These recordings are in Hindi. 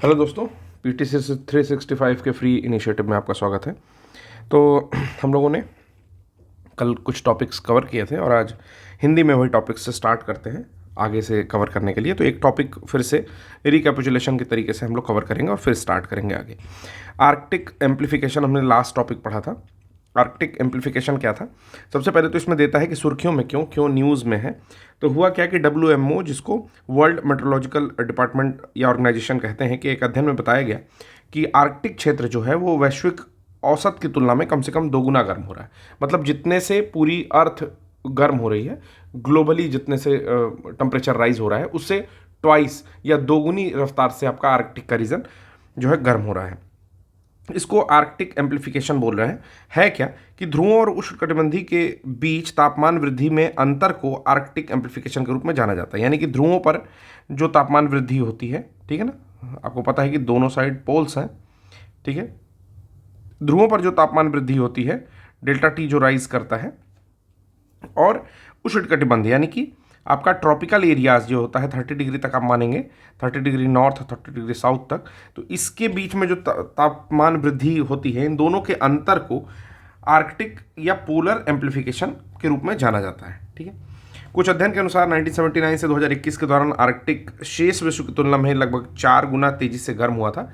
हेलो दोस्तों, PTC 365 के फ्री इनिशिएटिव में आपका स्वागत है। तो हम लोगों ने कल कुछ टॉपिक्स कवर किए थे और आज हिंदी में वही टॉपिक्स से स्टार्ट करते हैं आगे से कवर करने के लिए। तो एक टॉपिक फिर से रिकैपिचुलेशन के तरीके से हम लोग कवर करेंगे और फिर स्टार्ट करेंगे आगे। आर्कटिक एम्प्लीफिकेशन हमने लास्ट टॉपिक पढ़ा था। आर्कटिक एम्प्लीफिकेशन क्या था? सबसे पहले तो इसमें देता है कि सुर्खियों में क्यों न्यूज़ में है। तो हुआ क्या कि WMO, जिसको वर्ल्ड मेट्रोलॉजिकल डिपार्टमेंट या ऑर्गेनाइजेशन कहते हैं, कि एक अध्ययन में बताया गया कि आर्कटिक क्षेत्र जो है वो वैश्विक औसत की तुलना में कम से कम 2 गुना गर्म हो रहा है। मतलब जितने से पूरी अर्थ गर्म हो रही है, ग्लोबली जितने से टेम्परेचर राइज हो रहा है, उससे ट्वाइस या 2 गुनी रफ्तार से आपका आर्कटिक का रीजन जो है गर्म हो रहा है। इसको आर्कटिक एम्प्लीफिकेशन बोल रहे हैं। है क्या कि ध्रुवों और उष्णकटिबंधीय के बीच तापमान वृद्धि में अंतर को आर्कटिक एम्प्लीफिकेशन के रूप में जाना जाता है। यानी कि ध्रुवों पर जो तापमान वृद्धि होती है, ठीक है ना, आपको पता है कि दोनों साइड पोल्स हैं, ठीक है। ध्रुवों पर जो तापमान वृद्धि होती है, डेल्टा टी जो राइज करता है, और उष्णकटिबंध यानी कि आपका ट्रॉपिकल एरियाज जो होता है 30 डिग्री तक आप मानेंगे, 30 डिग्री नॉर्थ, 30 डिग्री साउथ तक, तो इसके बीच में जो तापमान वृद्धि होती है, इन दोनों के अंतर को आर्कटिक या पोलर एम्प्लीफिकेशन के रूप में जाना जाता है, ठीक है। कुछ अध्ययन के अनुसार 1979 से 2021 के दौरान आर्कटिक शेष विश्व की तुलना में लगभग 4 गुना तेजी से गर्म हुआ था।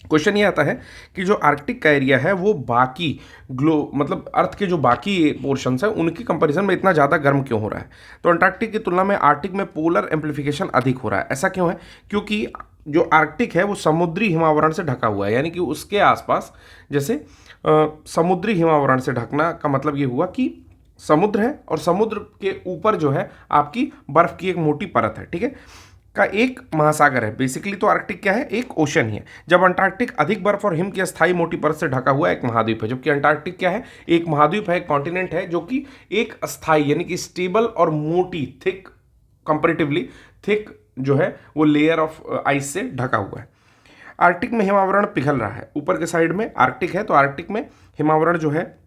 क्वेश्चन ये आता है कि जो आर्कटिक का एरिया है वो बाकी मतलब अर्थ के जो बाकी पोर्शंस है उनकी कंपैरिजन में इतना ज़्यादा गर्म क्यों हो रहा है? तो अंटार्कटिक की तुलना में आर्कटिक में पोलर एम्प्लीफिकेशन अधिक हो रहा है। ऐसा क्यों है? क्योंकि जो आर्कटिक है वो समुद्री हिमावरण से ढका हुआ है। यानी कि उसके आसपास जैसे समुद्री हिमावरण से ढकना का मतलब ये हुआ कि समुद्र है और समुद्र के ऊपर जो है आपकी बर्फ की एक मोटी परत है, ठीक है, का एक महासागर है। बेसिकली तो आर्कटिक क्या है? एक ओशन ही है। जब अंटार्कटिक अधिक बर्फ और हिम की अस्थायी मोटी परत से ढका हुआ एक महाद्वीप है, जबकि अंटार्कटिक क्या है? एक महाद्वीप है, एक कॉन्टिनेंट है, जो कि एक अस्थायी यानी कि स्टेबल और मोटी, थिक, कंपेरेटिवली थिक जो है वो लेयर ऑफ आइस से ढका हुआ है। आर्कटिक में हिमावरण पिघल रहा है। ऊपर के साइड में आर्कटिक है, तो आर्कटिक में हिमावरण जो है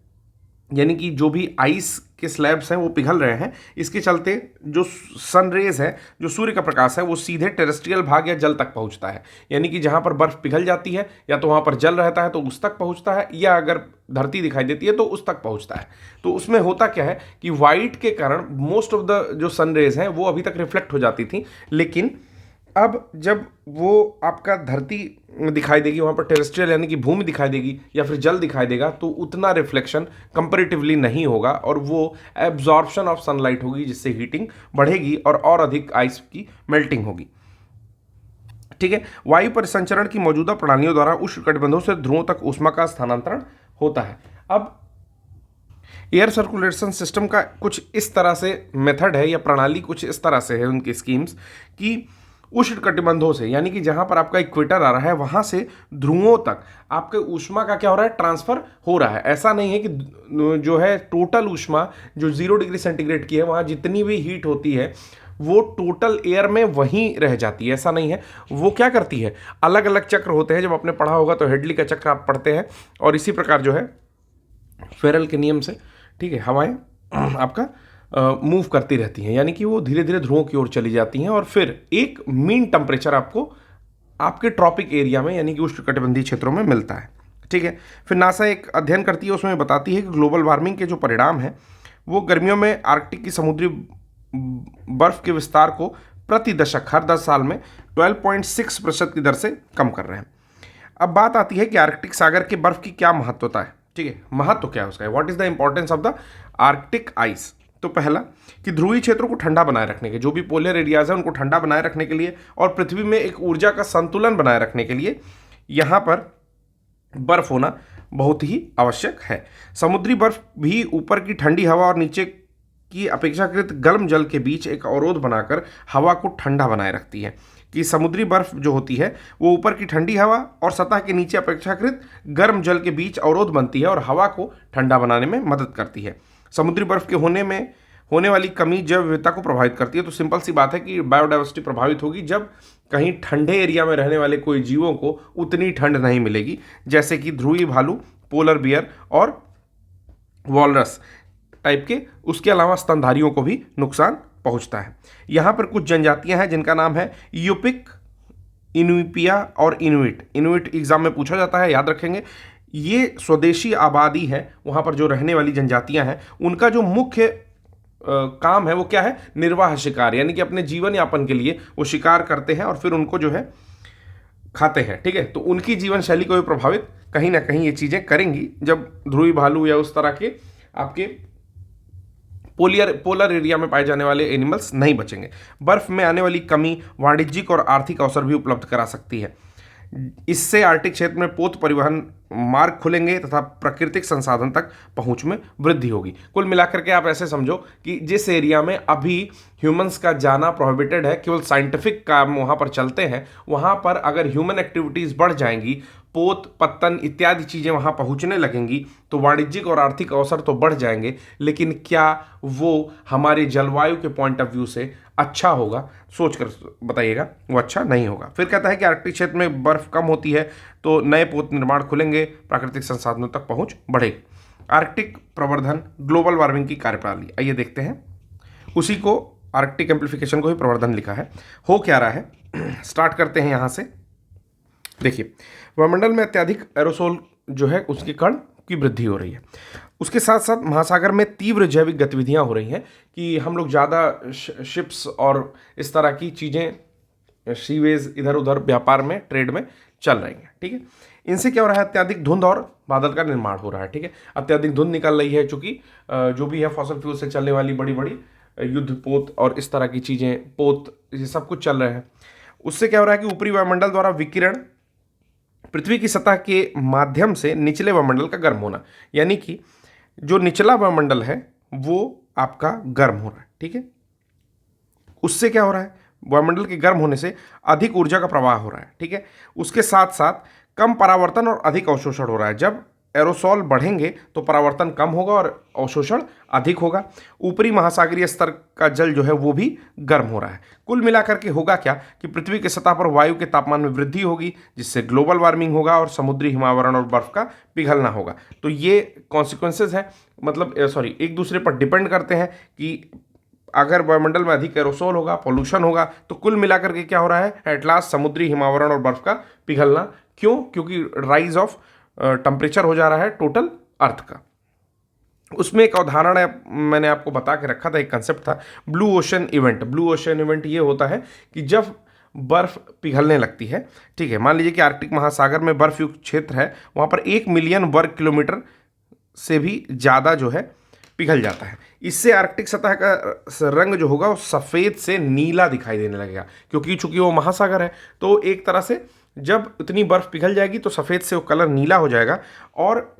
यानी कि जो भी आइस के स्लैब्स हैं वो पिघल रहे हैं। इसके चलते जो सनरेज है, जो सूर्य का प्रकाश है, वो सीधे टेरेस्ट्रियल भाग या जल तक पहुंचता है। यानी कि जहां पर बर्फ पिघल जाती है या तो वहां पर जल रहता है तो उस तक पहुंचता है, या अगर धरती दिखाई देती है तो उस तक पहुंचता है। तो उसमें होता क्या है कि वाइट के कारण मोस्ट ऑफ द जो सनरेज हैं वो अभी तक रिफ्लेक्ट हो जाती थी, लेकिन अब जब वो आपका धरती दिखाई देगी, वहाँ पर टेरेस्ट्रियल यानी कि भूमि दिखाई देगी या फिर जल दिखाई देगा, तो उतना रिफ्लेक्शन कंपैरेटिवली नहीं होगा और वो एब्जॉर्प्शन ऑफ सनलाइट होगी, जिससे हीटिंग बढ़ेगी और अधिक आइस की मेल्टिंग होगी, ठीक है। वायु परिसंचरण की मौजूदा प्रणालियों द्वारा उष्णकटिबंधों से ध्रुवों तक ऊष्मा का स्थानांतरण होता है। अब एयर सर्कुलेशन सिस्टम का कुछ इस तरह से मेथड है या प्रणाली कुछ इस तरह से है उनकी स्कीम्स कि उष्णकटिबंधों से, यानी कि जहां पर आपका इक्वेटर आ रहा है वहां से ध्रुवों तक आपके ऊष्मा का क्या हो रहा है? ट्रांसफर हो रहा है। ऐसा नहीं है कि जो है टोटल ऊष्मा जो 0 डिग्री सेंटीग्रेड की है, वहां जितनी भी हीट होती है वो टोटल एयर में वहीं रह जाती है। ऐसा नहीं है। वो क्या करती है? अलग अलग चक्र होते हैं। जब आपने पढ़ा होगा तो हेडली का चक्र आप पढ़ते हैं, और इसी प्रकार जो है फेरल के नियम से, ठीक है, हवाएं आपका मूव करती रहती हैं, यानी कि वो धीरे धीरे ध्रुवों की ओर चली जाती हैं और फिर एक मीन टेम्परेचर आपको आपके ट्रॉपिक एरिया में यानी कि उष्णकटिबंधीय क्षेत्रों में मिलता है, ठीक है। फिर नासा एक अध्ययन करती है, उसमें बताती है कि ग्लोबल वार्मिंग के जो परिणाम हैं वो गर्मियों में आर्कटिक की समुद्री बर्फ के विस्तार को प्रति दशक हर 10 साल में 12.6% की दर से कम कर रहे हैं। अब बात आती है कि आर्कटिक सागर के बर्फ की क्या महत्वता है, ठीक है। महत्व क्या है उसका? What is the importance of the Arctic ice? तो पहला कि ध्रुवीय क्षेत्रों को ठंडा बनाए रखने के, जो भी पोलर एरियाज है उनको ठंडा बनाए रखने के लिए और पृथ्वी में एक ऊर्जा का संतुलन बनाए रखने के लिए यहाँ पर बर्फ होना बहुत ही आवश्यक है। समुद्री बर्फ भी ऊपर की ठंडी हवा और नीचे की अपेक्षाकृत गर्म जल के बीच एक अवरोध बनाकर हवा को ठंडा बनाए रखती है। कि समुद्री बर्फ जो होती है वो ऊपर की ठंडी हवा और सतह के नीचे अपेक्षाकृत गर्म जल के बीच अवरोध बनती है और हवा को ठंडा बनाने में मदद करती है। समुद्री बर्फ के होने वाली कमी जैव विविधता को प्रभावित करती है। तो सिंपल सी बात है कि बायोडाइवर्सिटी प्रभावित होगी जब कहीं ठंडे एरिया में रहने वाले कोई जीवों को उतनी ठंड नहीं मिलेगी, जैसे कि ध्रुवीय भालू, पोलर बियर और वॉलरस टाइप के। उसके अलावा स्तनधारियों को भी नुकसान पहुंचता है। यहाँ पर कुछ जनजातियां हैं जिनका नाम है यूपिक, इनुपिया और इनुइट। इनुइट एग्जाम में पूछा जाता है, याद रखेंगे। ये स्वदेशी आबादी है, वहाँ पर जो रहने वाली जनजातियां हैं उनका जो मुख्य काम है वो क्या है, निर्वाह शिकार, यानी कि अपने जीवन यापन के लिए वो शिकार करते हैं और फिर उनको जो है खाते हैं। ठीक है, तो उनकी जीवन शैली को भी प्रभावित कहीं ना कहीं ये चीज़ें करेंगी जब ध्रुवी भालू या उस तरह के आपके पोलर एरिया में पाए जाने वाले एनिमल्स नहीं बचेंगे। बर्फ में आने वाली कमी वाणिज्यिक और आर्थिक अवसर भी उपलब्ध करा सकती है। इससे आर्कटिक क्षेत्र में पोत परिवहन मार्ग खुलेंगे तथा प्राकृतिक संसाधन तक पहुंच में वृद्धि होगी। कुल मिलाकर के आप ऐसे समझो कि जिस एरिया में अभी ह्यूमंस का जाना प्रोहिबिटेड है, केवल साइंटिफिक काम वहाँ पर चलते हैं, वहाँ पर अगर ह्यूमन एक्टिविटीज़ बढ़ जाएंगी, पोत पत्तन इत्यादि चीज़ें वहाँ पहुँचने लगेंगी, तो वाणिज्यिक और आर्थिक अवसर तो बढ़ जाएंगे, लेकिन क्या वो हमारे जलवायु के पॉइंट ऑफ व्यू से अच्छा होगा? सोच कर बताइएगा, वो अच्छा नहीं होगा। फिर कहता है कि आर्कटिक क्षेत्र में बर्फ कम होती है तो नए पोत निर्माण खुलेंगे, प्राकृतिक संसाधनों तक पहुंच बढ़ेगी। आर्कटिक प्रवर्धन, ग्लोबल वार्मिंग की कार्यप्रणाली, आइए देखते हैं। उसी को आर्कटिक एम्प्लीफिकेशन को ही प्रवर्धन लिखा है। हो क्या रहा है, स्टार्ट करते हैं यहाँ से। देखिए, वायुमंडल में अत्यधिक एरोसोल जो है उसके कण की वृद्धि हो रही है। उसके साथ साथ महासागर में तीव्र जैविक गतिविधियां हो रही हैं कि हम लोग ज़्यादा शिप्स और इस तरह की चीज़ें, सीवेज इधर उधर व्यापार में, ट्रेड में चल रही हैं। ठीक है, इनसे क्या हो रहा है, अत्यधिक धुंध और बादल का निर्माण हो रहा है। ठीक है, अत्यधिक धुंध निकल रही है चूंकि जो भी है फॉसल फ्यूल से चलने वाली बड़ी बड़ी युद्ध पोत और इस तरह की चीज़ें, पोत, ये सब कुछ चल रहे हैं। उससे क्या हो रहा है कि ऊपरी वायुमंडल द्वारा विकिरण पृथ्वी की सतह के माध्यम से निचले वायुमंडल का गर्म होना, यानी कि जो निचला वायुमंडल है वो आपका गर्म हो रहा है। ठीक है, उससे क्या हो रहा है, वायुमंडल के गर्म होने से अधिक ऊर्जा का प्रवाह हो रहा है। ठीक है, उसके साथ साथ कम परावर्तन और अधिक अवशोषण हो रहा है। जब एरोसोल बढ़ेंगे तो परावर्तन कम होगा और अवशोषण अधिक होगा। ऊपरी महासागरीय स्तर का जल जो है वो भी गर्म हो रहा है। कुल मिलाकर के होगा क्या कि पृथ्वी की सतह पर वायु के तापमान में वृद्धि होगी, जिससे ग्लोबल वार्मिंग होगा और समुद्री हिमावरण और बर्फ का पिघलना होगा। तो ये कॉन्सिक्वेंसेज हैं, मतलब एक दूसरे पर डिपेंड करते हैं कि अगर वायुमंडल में अधिक एरोसोल होगा, पोल्यूशन होगा, तो कुल मिलाकर के क्या हो रहा है, एट लास्ट समुद्री हिमावरण और बर्फ का पिघलना। क्यों? क्योंकि राइज ऑफ टेम्परेचर हो जा रहा है टोटल अर्थ का। उसमें एक उदाहरण है, मैंने आपको बता के रखा था, एक कंसेप्ट था blue ocean event. Blue ocean event ये होता है कि जब बर्फ पिघलने लगती है, ठीक है, मान लीजिए कि आर्कटिक महासागर में बर्फ युक्त क्षेत्र है, वहाँ पर 1 मिलियन वर्ग किलोमीटर से भी ज़्यादा जो है पिघल जाता है। इससे आर्कटिक सतह का रंग जो होगा वो सफ़ेद से नीला दिखाई देने लगेगा, क्योंकि चूंकि वो महासागर है, तो एक तरह से जब इतनी बर्फ पिघल जाएगी तो सफ़ेद से वो कलर नीला हो जाएगा। और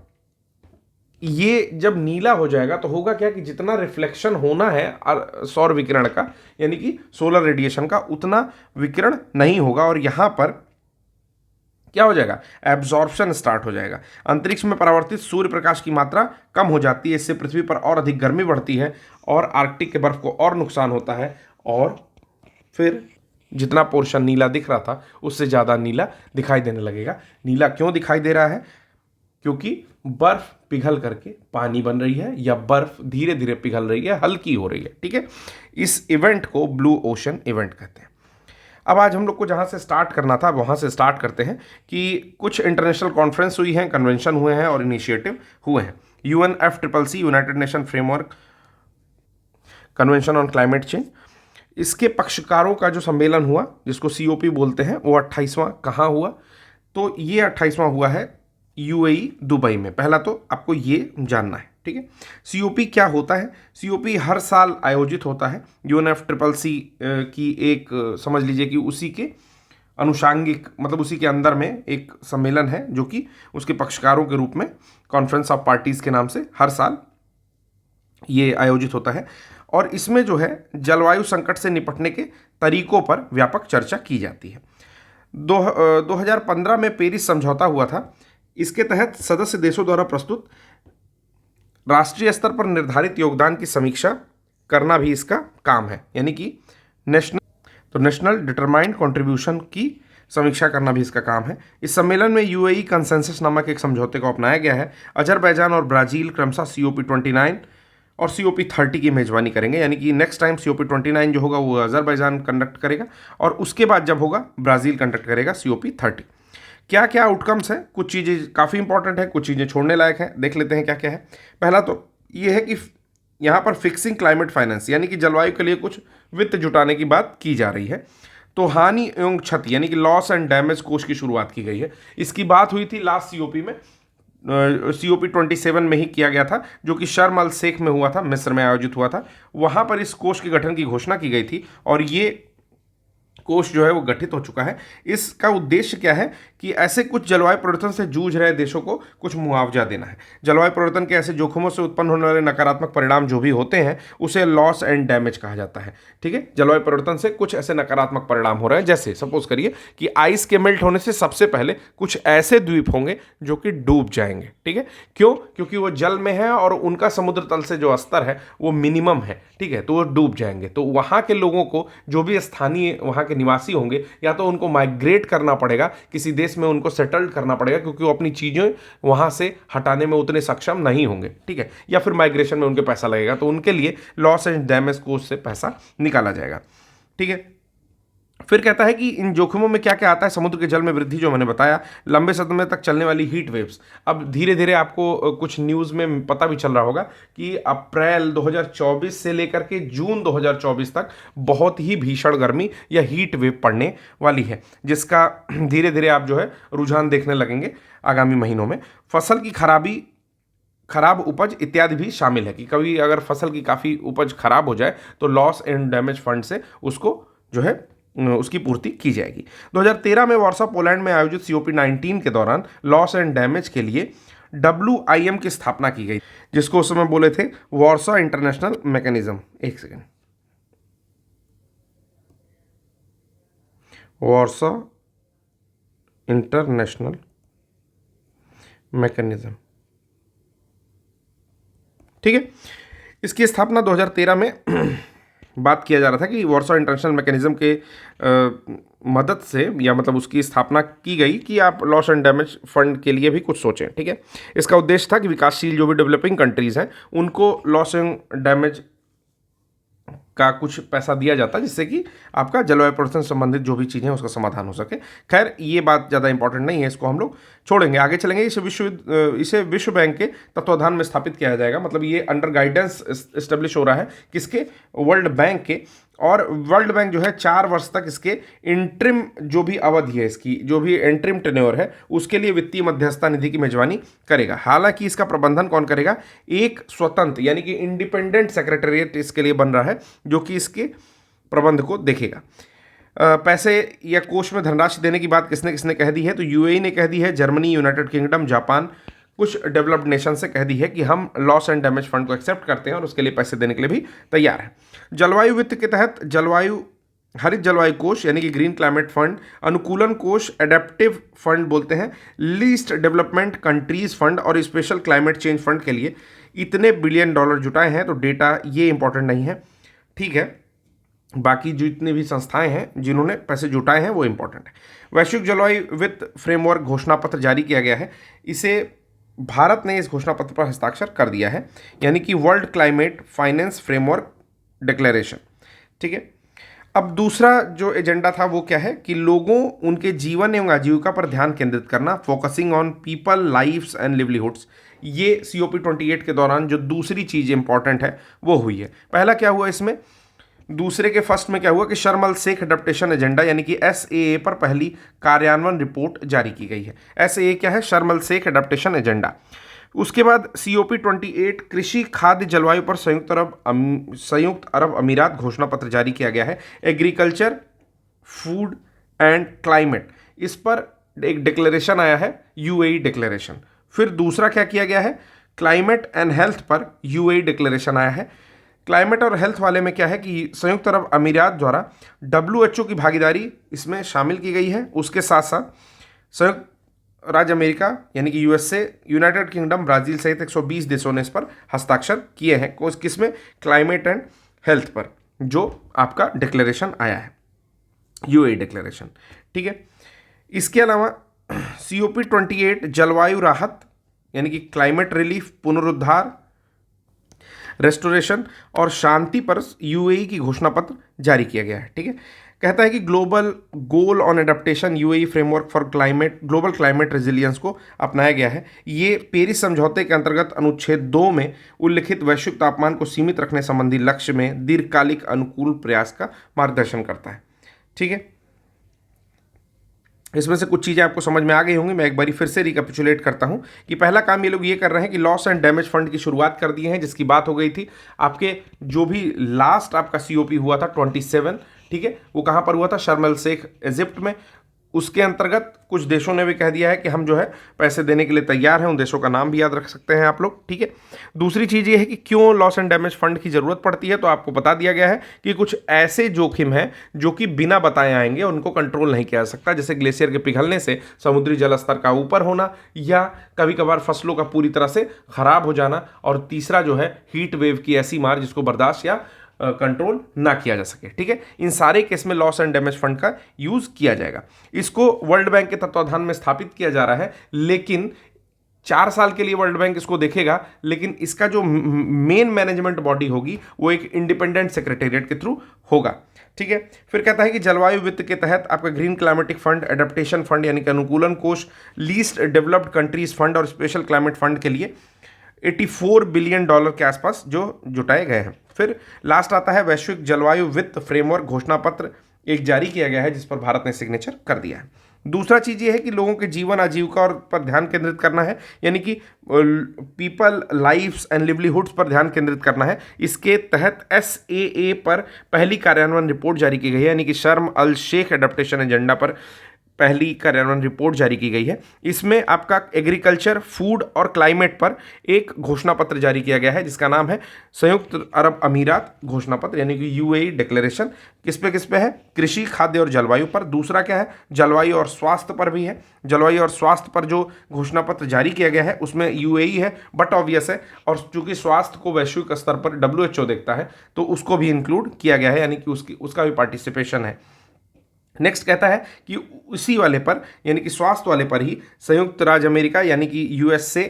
ये जब नीला हो जाएगा तो होगा क्या कि जितना रिफ्लेक्शन होना है सौर विकिरण का, यानी कि सोलर रेडिएशन का, उतना विकिरण नहीं होगा और यहाँ पर क्या हो जाएगा, एब्जॉर्प्शन स्टार्ट हो जाएगा। अंतरिक्ष में परावर्तित सूर्य प्रकाश की मात्रा कम हो जाती है। इससे पृथ्वी पर और अधिक गर्मी बढ़ती है और आर्कटिक के बर्फ को और नुकसान होता है, और फिर जितना पोर्शन नीला दिख रहा था उससे ज़्यादा नीला दिखाई देने लगेगा। नीला क्यों दिखाई दे रहा है? क्योंकि बर्फ पिघल करके पानी बन रही है, या बर्फ धीरे धीरे पिघल रही है, हल्की हो रही है। ठीक है, इस इवेंट को ब्लू ओशन इवेंट कहते हैं। अब आज हम लोग को जहाँ से स्टार्ट करना था वहाँ से स्टार्ट करते हैं कि कुछ इंटरनेशनल कॉन्फ्रेंस हुई हैं, कन्वेंशन हुए हैं और इनिशिएटिव हुए हैं। UNFCCC, United nation framework convention on climate change, इसके पक्षकारों का जो सम्मेलन हुआ, जिसको COP बोलते हैं, वो 28वां कहाँ हुआ? तो ये 28वां हुआ है UAE दुबई में। पहला तो आपको ये जानना है। ठीक है, COP क्या होता है? COP हर साल आयोजित होता है। UNFCCC की एक, समझ लीजिए कि उसी के अनुषांगिक, मतलब उसी के अंदर में एक सम्मेलन है जो कि उसके पक्षकारों के रूप में कॉन्फ्रेंस ऑफ पार्टीज़ के नाम से हर साल ये आयोजित होता है। और इसमें जो है जलवायु संकट से निपटने के तरीकों पर व्यापक चर्चा की जाती है। 2015 में पेरिस समझौता हुआ था। इसके तहत सदस्य देशों द्वारा प्रस्तुत राष्ट्रीय स्तर पर निर्धारित योगदान की समीक्षा करना भी इसका काम है, यानी कि नेशनल डिटरमाइंड कंट्रीब्यूशन की समीक्षा करना भी इसका काम है। इस सम्मेलन में UAE कंसेंसस नामक एक समझौते को अपनाया गया है। अजरबैजान और ब्राज़ील क्रमशः COP 29 और COP30 की मेजबानी करेंगे, यानी कि नेक्स्ट टाइम COP29 जो होगा वो अजरबैजान कंडक्ट करेगा और उसके बाद जब होगा ब्राज़ील कंडक्ट करेगा COP30। क्या क्या आउटकम्स हैं, कुछ चीज़ें काफ़ी इंपॉर्टेंट है, कुछ चीज़ें छोड़ने लायक हैं, देख लेते हैं क्या क्या है। पहला तो ये है कि यहाँ पर फिक्सिंग क्लाइमेट फाइनेंस, यानी कि जलवायु के लिए कुछ वित्त जुटाने की बात की जा रही है। तो हानि एवं क्षति यानी कि लॉस एंड डैमेज कोष की शुरुआत की गई है। इसकी बात हुई थी लास्ट COP में, COP27 में ही किया गया था, जो कि शर्म अल शेख में हुआ था, मिस्र में आयोजित हुआ था। वहाँ पर इस कोष के गठन की घोषणा की गई थी और ये कोष जो है वो गठित हो चुका है। इसका उद्देश्य क्या है कि ऐसे कुछ जलवायु परिवर्तन से जूझ रहे देशों को कुछ मुआवजा देना है। जलवायु परिवर्तन के ऐसे जोखिमों से उत्पन्न होने वाले नकारात्मक परिणाम जो भी होते हैं उसे लॉस एंड डैमेज कहा जाता है। ठीक है, जलवायु परिवर्तन से कुछ ऐसे नकारात्मक परिणाम हो रहे हैं, जैसे सपोज करिए कि आइस के मेल्ट होने से सबसे पहले कुछ ऐसे द्वीप होंगे जो कि डूब जाएंगे। ठीक है, क्यों? क्योंकि वो जल में है और उनका समुद्र तल से जो स्तर है वो मिनिमम है। ठीक है, तो वो डूब जाएंगे। तो वहाँ के लोगों को, जो भी स्थानीय वहाँ के निवासी होंगे, या तो उनको माइग्रेट करना पड़ेगा, किसी देश में उनको सेटल्ड करना पड़ेगा, क्योंकि वो अपनी चीज़ें वहाँ से हटाने में उतने सक्षम नहीं होंगे। ठीक है, या फिर माइग्रेशन में उनके पैसा लगेगा, तो उनके लिए लॉस एंड डैमेज कोष से पैसा निकाला जाएगा। ठीक है, फिर कहता है कि इन जोखिमों में क्या क्या आता है। समुद्र के जल में वृद्धि, जो मैंने बताया, लंबे समय तक चलने वाली हीट वेव्स। अब धीरे धीरे आपको कुछ न्यूज़ में पता भी चल रहा होगा कि अप्रैल 2024 से लेकर के जून 2024 तक बहुत ही भीषण गर्मी या हीट वेव पड़ने वाली है, जिसका धीरे धीरे आप जो है रुझान देखने लगेंगे आगामी महीनों में। फसल की खराब उपज इत्यादि भी शामिल है कि कभी अगर फसल की काफ़ी उपज खराब हो जाए तो लॉस एंड डैमेज फंड से उसको जो है उसकी पूर्ति की जाएगी। 2013 में वार्सा पोलैंड में आयोजित COP19 के दौरान लॉस एंड डैमेज के लिए WIM की स्थापना की गई, जिसको उस समय बोले थे वार्सा इंटरनेशनल मैकेनिज्म। एक सेकेंड, वार्सा इंटरनेशनल मैकेनिज्म। ठीक है, इसकी स्थापना 2013 में बात किया जा रहा था कि वार्सा इंटरनेशनल मैकेनिज्म के मदद से, या मतलब उसकी स्थापना की गई कि आप लॉस एंड डैमेज फंड के लिए भी कुछ सोचें। ठीक है, इसका उद्देश्य था कि विकासशील जो भी डेवलपिंग कंट्रीज़ हैं उनको लॉस एंड डैमेज का कुछ पैसा दिया जाता है, जिससे कि आपका जलवायु परिवर्तन संबंधित जो भी चीज़ें हैं उसका समाधान हो सके। खैर, ये बात ज़्यादा इंपॉर्टेंट नहीं है, इसको हम लोग छोड़ेंगे, आगे चलेंगे। इसे विश्व बैंक के तत्वाधान में स्थापित किया जाएगा। मतलब ये अंडर गाइडेंस इस्टेब्लिश हो रहा है, किसके? वर्ल्ड बैंक के। और वर्ल्ड बैंक जो है 4 वर्ष तक इसके इंट्रिम जो भी अवधि है, इसकी जो भी इंट्रिम टेन्योर है, उसके लिए वित्तीय मध्यस्थता निधि की मेजबानी करेगा। हालांकि इसका प्रबंधन कौन करेगा? एक स्वतंत्र यानी कि इंडिपेंडेंट सेक्रेटेरिएट इसके लिए बन रहा है, जो कि इसके प्रबंध को देखेगा। पैसे या कोष में धनराशि देने की बात किसने किसने कह दी है? तो UAE ने कह दी है, जर्मनी, यूनाइटेड किंगडम, जापान, कुछ डेवलप्ड नेशन से कह दी है कि हम लॉस एंड डैमेज फंड को एक्सेप्ट करते हैं और उसके लिए पैसे देने के लिए भी तैयार है। जलवायु वित्त के तहत हरित जलवायु कोष यानी कि ग्रीन क्लाइमेट फंड, अनुकूलन कोष, एडेप्टिव फंड बोलते हैं, लीस्ट डेवलपमेंट कंट्रीज फंड और स्पेशल क्लाइमेट चेंज फंड के लिए इतने बिलियन डॉलर जुटाए हैं। तो डेटा ये इंपॉर्टेंट नहीं है, ठीक है, बाकी जितनी भी संस्थाएं हैं जिन्होंने पैसे जुटाए हैं वो इंपॉर्टेंट है। वैश्विक जलवायु वित्त फ्रेमवर्क घोषणा पत्र जारी किया गया है, इसे भारत ने इस घोषणा पत्र पर हस्ताक्षर कर दिया है, यानी कि world climate finance framework declaration. ठीक है, अब दूसरा जो एजेंडा था वो क्या है कि लोगों, उनके जीवन एवं आजीविका पर ध्यान केंद्रित करना, focusing on people, lives and livelihoods. ये COP28 के दौरान जो दूसरी चीज़ इंपॉर्टेंट है वो हुई है। पहला क्या हुआ इसमें? दूसरे के फर्स्ट में क्या हुआ कि शर्म अल शेख अडेप्टेशन एजेंडा यानी कि SAA पर पहली कार्यान्वयन रिपोर्ट जारी की गई है। SAA क्या है? शर्म अल शेख अडेप्टेशन एजेंडा। उसके बाद COP28 कृषि, खाद्य, जलवायु पर संयुक्त अरब अमीरात घोषणा पत्र जारी किया गया है। एग्रीकल्चर, फूड एंड क्लाइमेट, इस पर एक डिक्लेरेशन आया है, UAE डिक्लेरेशन। फिर दूसरा क्या किया गया है? क्लाइमेट एंड हेल्थ पर UAE डिक्लेरेशन आया है। क्लाइमेट और हेल्थ वाले में क्या है कि संयुक्त अरब अमीरात द्वारा WHO की भागीदारी इसमें शामिल की गई है। उसके साथ साथ संयुक्त राज्य अमेरिका यानी कि USA, यूनाइटेड किंगडम, ब्राज़ील सहित 120 देशों ने इस पर हस्ताक्षर किए हैं। किसमें? क्लाइमेट एंड हेल्थ पर जो आपका डिक्लेरेशन आया है, UAE डिक्लेरेशन। ठीक है, इसके अलावा COP28 जलवायु राहत यानी कि क्लाइमेट रिलीफ, पुनरुद्धार, रेस्टोरेशन और शांति पर यूएई की घोषणा पत्र जारी किया गया है। ठीक है, कहता है कि global goal on adaptation UAE framework for climate global climate resilience को अपनाया गया है। ये पेरिस समझौते के अंतर्गत अनुच्छेद 2 में उल्लिखित वैश्विक तापमान को सीमित रखने संबंधी लक्ष्य में दीर्घकालिक अनुकूल प्रयास का मार्गदर्शन करता है। ठीक है, इसमें से कुछ चीज़ें आपको समझ में आ गई होंगी। मैं एक बारी फिर से रिकैपिचुलेट करता हूं कि पहला काम ये लोग ये कर रहे हैं कि लॉस एंड डैमेज फंड की शुरुआत कर दिए हैं, जिसकी बात हो गई थी। आपके जो भी लास्ट आपका सीओपी हुआ था 27, ठीक है, वो कहाँ पर हुआ था? शर्म एल शेख इजिप्ट में। उसके अंतर्गत कुछ देशों ने भी कह दिया है कि हम जो है पैसे देने के लिए तैयार हैं। उन देशों का नाम भी याद रख सकते हैं आप लोग। ठीक है, दूसरी चीज़ ये है कि क्यों लॉस एंड डैमेज फंड की ज़रूरत पड़ती है, तो आपको बता दिया गया है कि कुछ ऐसे जोखिम हैं जो कि बिना बताए आएंगे, उनको कंट्रोल नहीं किया जा सकता, जैसे ग्लेशियर के पिघलने से समुद्री जल स्तर का ऊपर होना, या कभी कभार फसलों का पूरी तरह से खराब हो जाना, और तीसरा जो है हीट वेव की ऐसी मार जिसको बर्दाश्त या कंट्रोल ना किया जा सके। ठीक है, इन सारे केस में लॉस एंड डैमेज फंड का यूज किया जाएगा। इसको वर्ल्ड बैंक के तत्वाधान में स्थापित किया जा रहा है, लेकिन 4 साल के लिए वर्ल्ड बैंक इसको देखेगा, लेकिन इसका जो मेन मैनेजमेंट बॉडी होगी वो एक इंडिपेंडेंट सेक्रेटेरिएट के थ्रू होगा। ठीक है, फिर कहता है कि जलवायु वित्त के तहत आपका green climatic fund, adaptation fund यानी कि अनुकूलन कोष, लीस्ट डेवलप्ड कंट्रीज फंड और स्पेशल क्लाइमेट फंड के लिए $84 बिलियन के आसपास जो जुटाए गए हैं। फिर लास्ट आता है वैश्विक जलवायु वित्त फ्रेमवर्क घोषणा पत्र एक जारी किया गया है, जिस पर भारत ने सिग्नेचर कर दिया है। दूसरा चीज़ ये है कि लोगों के जीवन आजीविका और पर ध्यान केंद्रित करना है, यानी कि पीपल लाइफ्स एंड लिवलीहुड्स पर ध्यान केंद्रित करना है। इसके तहत SAA पर पहली कार्यान्वयन रिपोर्ट जारी की गई है, यानी कि शर्म अल शेख एडेप्टेशन एजेंडा पर पहली कार्यान्वयन रिपोर्ट जारी की गई है। इसमें आपका एग्रीकल्चर, फूड और क्लाइमेट पर एक घोषणा पत्र जारी किया गया है, जिसका नाम है संयुक्त अरब अमीरात घोषणा पत्र, यानी कि यूएई डिक्लेरेशन। किस पे है? कृषि, खाद्य और जलवायु पर। दूसरा क्या है? जलवायु और स्वास्थ्य पर भी है। जलवायु और स्वास्थ्य पर जो घोषणा पत्र जारी किया गया है उसमें यूएई है, बट ऑब्वियस है, और चूंकि स्वास्थ्य को वैश्विक स्तर पर WHO देखता है तो उसको भी इंक्लूड किया गया है, यानी कि उसका भी पार्टिसिपेशन है। नेक्स्ट कहता है कि उसी वाले पर, यानी कि स्वास्थ्य वाले पर ही संयुक्त राज्य अमेरिका यानी कि USA,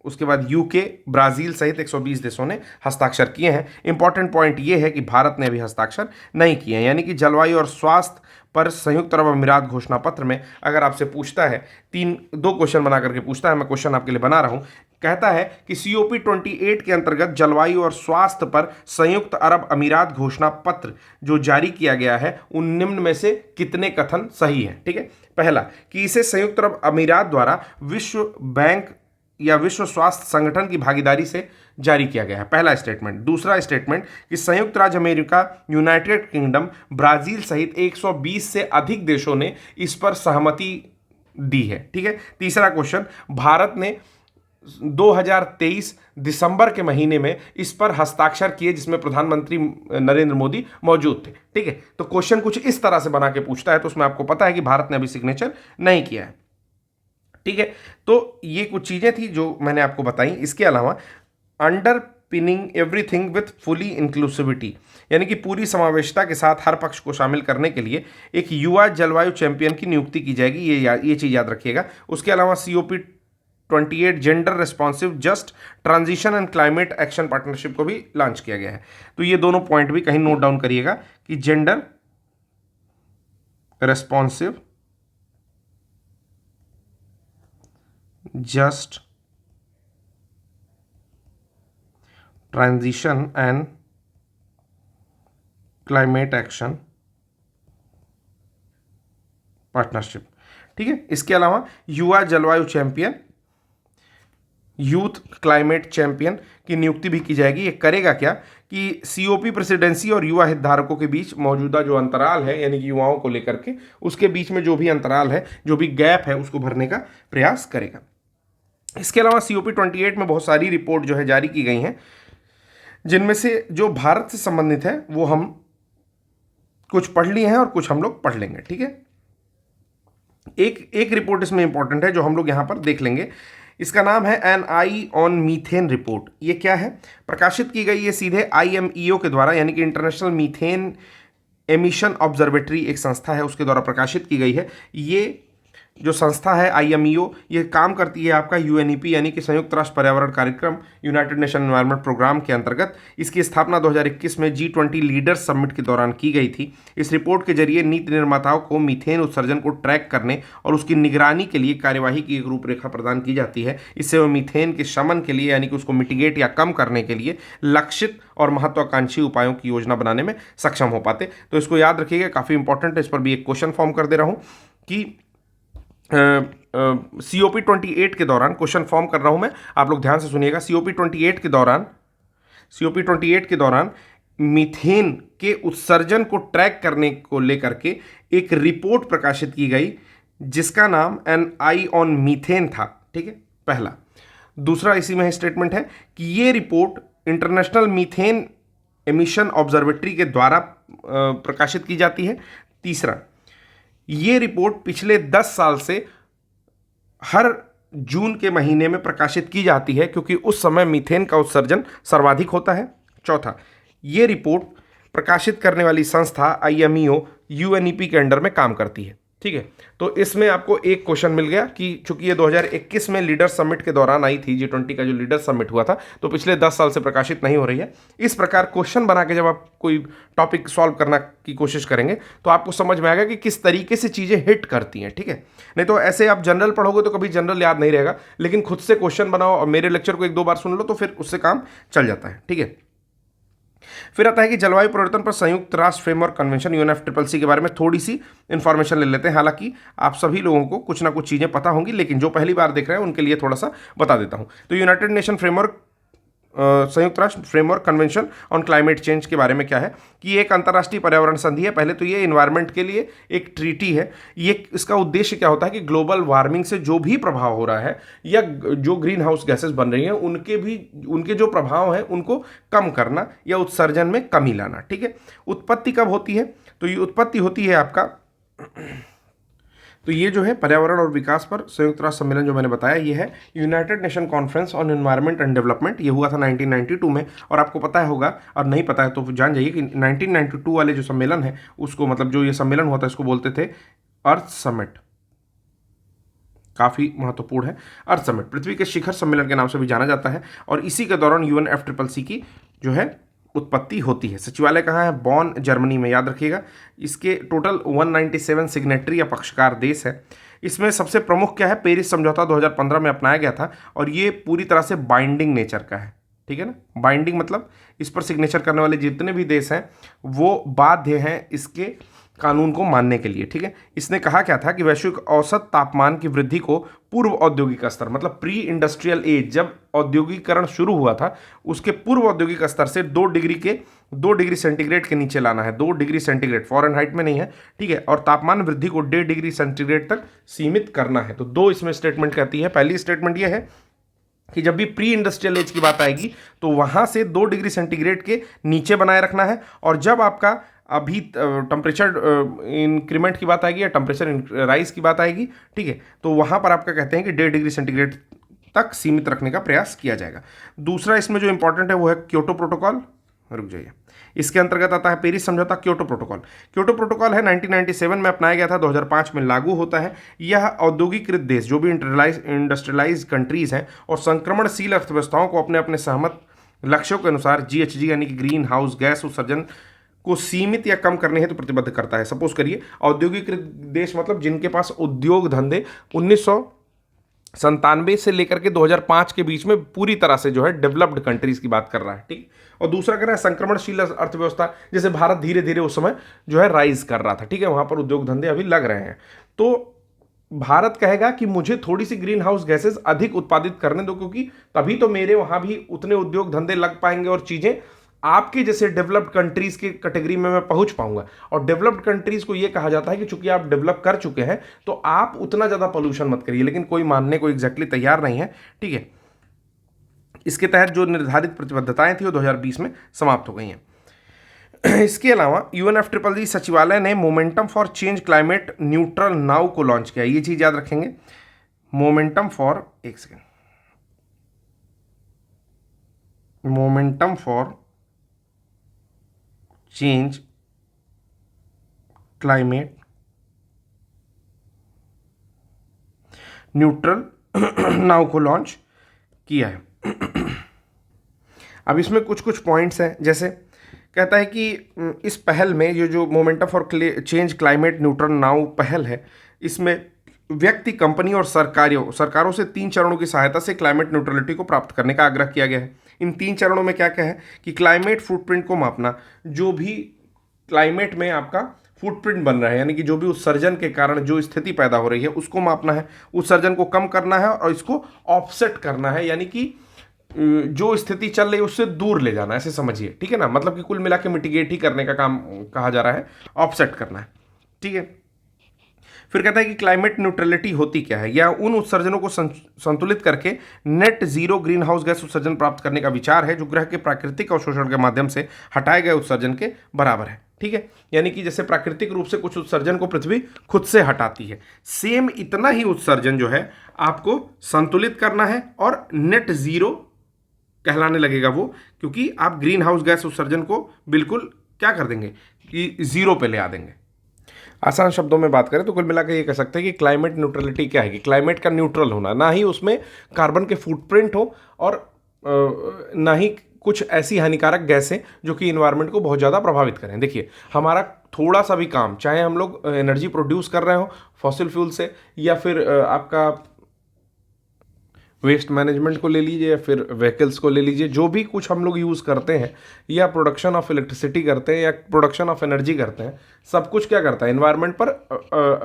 उसके बाद UK, ब्राज़ील सहित 120 देशों ने हस्ताक्षर किए हैं। इंपॉर्टेंट पॉइंट ये है कि भारत ने अभी हस्ताक्षर नहीं किए हैं, यानी कि जलवायु और स्वास्थ्य पर संयुक्त अरब अमीरात घोषणा पत्र में अगर आपसे पूछता है, 2 क्वेश्चन बना करके पूछता है, मैं क्वेश्चन आपके लिए बना रहा हूँ। कहता है कि COP 28 के अंतर्गत जलवायु और स्वास्थ्य पर संयुक्त अरब अमीरात घोषणा पत्र जो जारी किया गया है, उन निम्न में से कितने कथन सही हैं? ठीक है, पहला कि इसे संयुक्त अरब अमीरात द्वारा विश्व बैंक या विश्व स्वास्थ्य संगठन की भागीदारी से जारी किया गया है, पहला स्टेटमेंट। दूसरा स्टेटमेंट कि संयुक्त राज्य अमेरिका, यूनाइटेड किंगडम, ब्राजील सहित 120 से अधिक देशों ने इस पर सहमति दी है। ठीक है, तीसरा क्वेश्चन, भारत ने 2023 दिसंबर के महीने में इस पर हस्ताक्षर किए, जिसमें प्रधानमंत्री नरेंद्र मोदी मौजूद थे। ठीक है, तो क्वेश्चन कुछ इस तरह से बना के पूछता है, तो उसमें आपको पता है कि भारत ने अभी सिग्नेचर नहीं किया है। ठीक है, तो ये कुछ चीजें थी जो मैंने आपको बताई। इसके अलावा under pinning everything with fully inclusivity, यानी कि पूरी समावेशता के साथ हर पक्ष को शामिल करने के लिए एक युवा जलवायु चैंपियन की नियुक्ति की जाएगी, ये चीज याद रखिएगा। उसके अलावा COP 28 gender responsive just transition and climate action partnership को भी लॉन्च किया गया है। तो ये दोनों पॉइंट भी कहीं नोट डाउन करिएगा कि gender responsive just transition and climate action partnership. ठीक है, इसके अलावा युवा जलवायु चैंपियन, यूथ क्लाइमेट चैंपियन की नियुक्ति भी की जाएगी। ये करेगा क्या कि COP प्रेसिडेंसी और युवा हितधारकों के बीच मौजूदा जो अंतराल है, यानी कि युवाओं को लेकर के उसके बीच में जो भी अंतराल है, जो भी गैप है, उसको भरने का प्रयास करेगा। इसके अलावा COP 28 में बहुत सारी रिपोर्ट जो है जारी की गई हैं, जिनमें से जो भारत से संबंधित है वो हम कुछ पढ़ लिए हैं और कुछ हम लोग पढ़ लेंगे। ठीक है, एक रिपोर्ट इसमें इंपॉर्टेंट है जो हम लोग यहां पर देख लेंगे। इसका नाम है an eye on methane report. ये क्या है? प्रकाशित की गई ये सीधे IMEO के द्वारा, यानी कि इंटरनेशनल मीथेन एमिशन ऑब्जर्वेटरी एक संस्था है, उसके द्वारा प्रकाशित की गई है। ये जो संस्था है IMEO, ये काम करती है आपका UNEP यानी कि संयुक्त राष्ट्र पर्यावरण कार्यक्रम, यूनाइटेड नेशन एनवायरनमेंट प्रोग्राम के अंतर्गत। इसकी स्थापना 2021 में G20 लीडर्स समिट के दौरान की गई थी। इस रिपोर्ट के जरिए नीति निर्माताओं को मीथेन उत्सर्जन को ट्रैक करने और उसकी निगरानी के लिए कार्यवाही की एक रूपरेखा प्रदान की जाती है। इससे वो मीथेन के शमन के लिए यानी कि उसको मिटिगेट या कम करने के लिए लक्षित और महत्वाकांक्षी उपायों की योजना बनाने में सक्षम हो पाते। तो इसको याद रखिएगा, काफ़ी इंपॉर्टेंट है। इस पर भी एक क्वेश्चन फॉर्म कर दे रहा हूँ कि COP28 के दौरान क्वेश्चन फॉर्म कर रहा हूं मैं, आप लोग ध्यान से सुनिएगा। COP28 के दौरान मीथेन के उत्सर्जन को ट्रैक करने को लेकर के एक रिपोर्ट प्रकाशित की गई जिसका नाम एन आई ऑन मीथेन था। ठीक है, पहला। दूसरा इसी में स्टेटमेंट है कि ये report international methane emission observatory के द्वारा प्रकाशित की जाती है। तीसरा, ये रिपोर्ट पिछले 10 साल से हर जून के महीने में प्रकाशित की जाती है क्योंकि उस समय मीथेन का उत्सर्जन सर्वाधिक होता है। चौथा, ये रिपोर्ट प्रकाशित करने वाली संस्था IMEO UNEP के अंडर में काम करती है। ठीक है, तो इसमें आपको एक क्वेश्चन मिल गया कि चूंकि ये 2021 में लीडर समिट के दौरान आई थी, G20 का जो लीडर समिट हुआ था, तो पिछले 10 साल से प्रकाशित नहीं हो रही है। इस प्रकार क्वेश्चन बना के जब आप कोई टॉपिक सॉल्व करना की कोशिश करेंगे तो आपको समझ में आएगा कि किस तरीके से चीज़ें हिट करती हैं। ठीक है, नहीं तो ऐसे आप जनरल पढ़ोगे तो कभी जनरल याद नहीं रहेगा, लेकिन खुद से क्वेश्चन बनाओ और मेरे लेक्चर को 1-2 बार सुन लो तो फिर उससे काम चल जाता है। ठीक है, फिर आता है कि जलवायु परिवर्तन पर संयुक्त राष्ट्र फ्रेमवर्क कन्वेंशन UNFCCC के बारे में थोड़ी सी इंफॉर्मेशन ले लेते हैं। हालांकि आप सभी लोगों को कुछ ना कुछ चीज़ें पता होंगी, लेकिन जो पहली बार देख रहे हैं उनके लिए थोड़ा सा बता देता हूं। तो यूनाइटेड नेशन फ्रेमवर्क, संयुक्त राष्ट्र framework convention on climate change के बारे में क्या है कि ये एक अंतर्राष्ट्रीय पर्यावरण संधि है। पहले तो ये इन्वायरमेंट के लिए एक ट्रीटी है। ये इसका उद्देश्य क्या होता है कि ग्लोबल वार्मिंग से जो भी प्रभाव हो रहा है या जो ग्रीन हाउस गैसेस बन रही हैं उनके जो प्रभाव हैं उनको कम करना या उत्सर्जन में कमी लाना। ठीक है, उत्पत्ति कब होती है? तो ये उत्पत्ति होती है आपका, तो ये जो है पर्यावरण और विकास पर संयुक्त राष्ट्र सम्मेलन जो मैंने बताया, ये है United nation conference on environment and development. ये हुआ था 1992 में। और आपको पता होगा, और नहीं पता है तो जान जाइए कि 1992 वाले जो सम्मेलन है उसको, मतलब जो ये सम्मेलन हुआ था, इसको बोलते थे अर्थ समिट। काफ़ी महत्वपूर्ण है अर्थ समिट, पृथ्वी के शिखर सम्मेलन के नाम से भी जाना जाता है। और इसी के दौरान UNFCCC की जो है उत्पत्ति होती है। सचिवालय कहाँ है? बॉन, जर्मनी में, याद रखिएगा। इसके टोटल 197 सिग्नेटरी या पक्षकार देश है। इसमें सबसे प्रमुख क्या है? पेरिस समझौता 2015 में अपनाया गया था और ये पूरी तरह से बाइंडिंग नेचर का है। ठीक है ना, बाइंडिंग मतलब इस पर सिग्नेचर करने वाले जितने भी देश हैं वो बाध्य हैं इसके कानून को मानने के लिए। ठीक है, इसने कहा क्या था कि वैश्विक औसत तापमान की वृद्धि को पूर्व औद्योगिक स्तर, मतलब प्री इंडस्ट्रियल एज, जब औद्योगिकरण शुरू हुआ था उसके पूर्व औद्योगिक स्तर से 2 डिग्री सेंटीग्रेड के नीचे लाना है। 2 डिग्री सेंटीग्रेड, फॉरेनहाइट में नहीं है। ठीक है, और तापमान वृद्धि को 1.5 डिग्री सेंटीग्रेड तक सीमित करना है। तो 2 इसमें स्टेटमेंट कहती है। पहली स्टेटमेंट यह है कि जब भी प्री इंडस्ट्रियल एज की बात आएगी तो वहां से 2 डिग्री सेंटीग्रेड के नीचे बनाए रखना है। और जब आपका अभी टेम्परेचर इंक्रीमेंट की बात आएगी या टेम्परेचर राइज की बात आएगी, ठीक है, तो वहां पर आपका कहते हैं कि 1.5 डिग्री सेंटीग्रेड तक सीमित रखने का प्रयास किया जाएगा। दूसरा इसमें जो इंपॉर्टेंट है वो है क्योटो प्रोटोकॉल। रुक जाइए, इसके अंतर्गत आता है पेरिस समझौता, क्योटो प्रोटोकॉल। क्योटो प्रोटोकॉल है 1997 में अपनाया गया था, 2005 में लागू होता है। यह औद्योगिकृत देश, जो भी इंडस्ट्रियलाइज कंट्रीज हैं और संक्रमणशील अर्थव्यवस्थाओं को अपने अपने सहमत लक्ष्यों के अनुसार GHG यानी कि ग्रीन हाउस गैस उत्सर्जन को सीमित या कम करने हेतु प्रतिबद्ध करता है। सपोज करिए, औद्योगिकृत देश मतलब जिनके पास उद्योग धंधे 1997 से लेकर के 2005 के बीच में पूरी तरह से जो है डेवलप्ड कंट्रीज की बात कर रहा है। ठीक, और दूसरा कह रहा है संक्रमणशील अर्थव्यवस्था, जैसे भारत धीरे धीरे उस समय जो है राइज कर रहा था। ठीक है, वहां पर उद्योग धंधे अभी लग रहे हैं। तो भारत कहेगा कि मुझे थोड़ी सी ग्रीन हाउस गैसेस अधिक उत्पादित करने दो, क्योंकि तभी तो मेरे वहां भी उतने उद्योग धंधे लग पाएंगे और चीजें आपके जैसे डेवलप्ड कंट्रीज की कैटेगरी में मैं पहुंच पाऊंगा। और डेवलप्ड कंट्रीज को यह कहा जाता है कि चूंकि आप डेवलप कर चुके हैं तो आप उतना ज्यादा पोल्यूशन मत करिए, लेकिन कोई मानने को एग्जैक्टली तैयार नहीं है। ठीक है, इसके तहत जो निर्धारित प्रतिबद्धताएं थी वो 2020 में समाप्त हो गई हैं। इसके अलावा UNFCCC सचिवालय ने momentum for change climate neutral now को लॉन्च किया। ये चीज याद रखेंगे, मोमेंटम फॉर, एक second, momentum for change climate neutral now को लॉन्च किया है। अब इसमें कुछ कुछ पॉइंट्स हैं, जैसे कहता है कि इस पहल में ये जो momentum for change climate neutral now पहल है, इसमें व्यक्ति, कंपनी और सरकारों से 3 चरणों की सहायता से क्लाइमेट न्यूट्रलिटी को प्राप्त करने का आग्रह किया गया है। इन 3 चरणों में क्या क्या है कि क्लाइमेट फुटप्रिंट को मापना, जो भी क्लाइमेट में आपका फुटप्रिंट बन रहा है, यानी कि जो भी उत्सर्जन के कारण जो स्थिति पैदा हो रही है उसको मापना है, उत्सर्जन को कम करना है और इसको ऑफसेट करना है, यानी कि जो स्थिति चल रही है उससे दूर ले जाना है, ऐसे समझिए, ठीक है ना। मतलब कि कुल मिला के मिटिगेट ही करने का काम कहा जा रहा है, ऑफसेट करना है, ठीक है। फिर कहता है कि क्लाइमेट न्यूट्रलिटी होती क्या है, या उन उत्सर्जनों को संतुलित करके net zero green house gas उत्सर्जन प्राप्त करने का विचार है, जो ग्रह के प्राकृतिक अवशोषण के माध्यम से हटाए गए उत्सर्जन के बराबर है, ठीक है। यानी कि जैसे प्राकृतिक रूप से कुछ उत्सर्जन को पृथ्वी खुद से हटाती है, सेम इतना ही उत्सर्जन जो है आपको संतुलित करना है और नेट जीरो कहलाने लगेगा वो, क्योंकि आप ग्रीन हाउस गैस उत्सर्जन को बिल्कुल क्या कर देंगे कि जीरो पे ले आ देंगे। आसान शब्दों में बात करें तो कुल मिलाकर ये कह सकते हैं कि क्लाइमेट न्यूट्रलिटी क्या है कि क्लाइमेट का न्यूट्रल होना, ना ही उसमें कार्बन के फुटप्रिंट हो और ना ही कुछ ऐसी हानिकारक गैसें जो कि इन्वायरमेंट को बहुत ज़्यादा प्रभावित करें। देखिए, हमारा थोड़ा सा भी काम, चाहे हम लोग एनर्जी प्रोड्यूस कर रहे हो फॉसिल फ्यूल से, या फिर आपका वेस्ट मैनेजमेंट को ले लीजिए, या फिर व्हीकल्स को ले लीजिए, जो भी कुछ हम लोग यूज़ करते हैं या प्रोडक्शन ऑफ इलेक्ट्रिसिटी करते हैं या प्रोडक्शन ऑफ एनर्जी करते हैं, सब कुछ क्या करता है, एनवायरनमेंट पर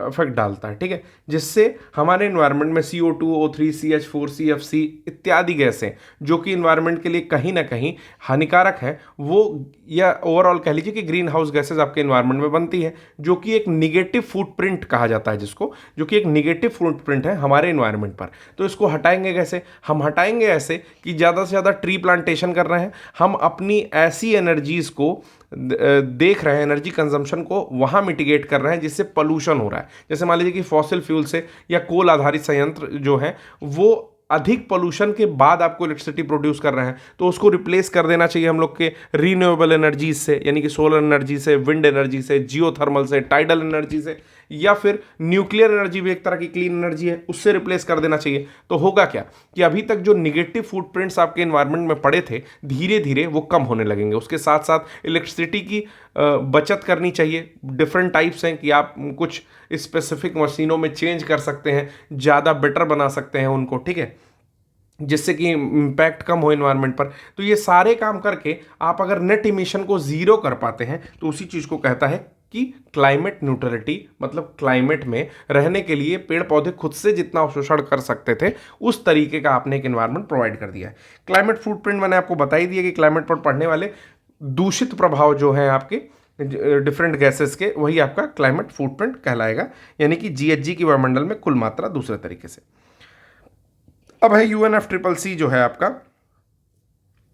इफेक्ट डालता है, ठीक है। जिससे हमारे एनवायरनमेंट में CO2, O3, CH4, CFC इत्यादि गैसें जो कि एनवायरनमेंट के लिए कहीं ना कहीं हानिकारक है, वो, या ओवरऑल कह लीजिए कि ग्रीन हाउस गैसेज आपके एनवायरनमेंट में बनती है, जो कि एक निगेटिव फुटप्रिंट कहा जाता है जिसको, जो कि एक निगेटिव फुटप्रिंट है हमारे एनवायरनमेंट पर। तो इसको हटाएंगे कैसे? हम हटाएंगे ऐसे कि ज़्यादा से ज़्यादा ट्री प्लांटेशन कर रहे हैं, हम अपनी ऐसी एनर्जीज़ को देख रहे हैं, एनर्जी कंजम्पशन को वहाँ मिटिगेट कर रहे हैं जिससे पोल्यूशन हो रहा है। जैसे मान लीजिए कि फॉसिल फ्यूल से या कोल आधारित संयंत्र जो हैं वो अधिक पोल्यूशन के बाद आपको इलेक्ट्रिसिटी प्रोड्यूस कर रहे हैं, तो उसको रिप्लेस कर देना चाहिए हम लोग के रीन्यूएबल एनर्जीज से, यानी कि सोलर एनर्जी से, विंड एनर्जी से, जियोथर्मल से, टाइडल एनर्जी से, या फिर न्यूक्लियर एनर्जी भी एक तरह की क्लीन एनर्जी है, उससे रिप्लेस कर देना चाहिए। तो होगा क्या कि अभी तक जो निगेटिव फुटप्रिंट्स आपके एनवायरनमेंट में पड़े थे, धीरे धीरे वो कम होने लगेंगे। उसके साथ साथ इलेक्ट्रिसिटी की बचत करनी चाहिए। डिफरेंट टाइप्स हैं कि आप कुछ स्पेसिफिक मशीनों में चेंज कर सकते हैं, ज़्यादा बेटर बना सकते हैं उनको, ठीक है, जिससे कि इम्पैक्ट कम हो एनवायरनमेंट पर। तो ये सारे काम करके आप अगर नेट इमिशन को ज़ीरो कर पाते हैं तो उसी चीज़ को कहता है कि क्लाइमेट न्यूट्रलिटी, मतलब क्लाइमेट में रहने के लिए पेड़ पौधे खुद से जितना अवशोषण कर सकते थे उस तरीके का आपने एक एनवायरनमेंट प्रोवाइड कर दिया है। क्लाइमेट फुटप्रिंट मैंने आपको बता ही दिया कि क्लाइमेट पर पड़ने वाले दूषित प्रभाव जो हैं आपके डिफरेंट गैसेस के, वही आपका क्लाइमेट फुटप्रिंट कहलाएगा, यानी कि GHG की वायुमंडल में कुल मात्रा दूसरे तरीके से। अब है UNFCCC जो है आपका,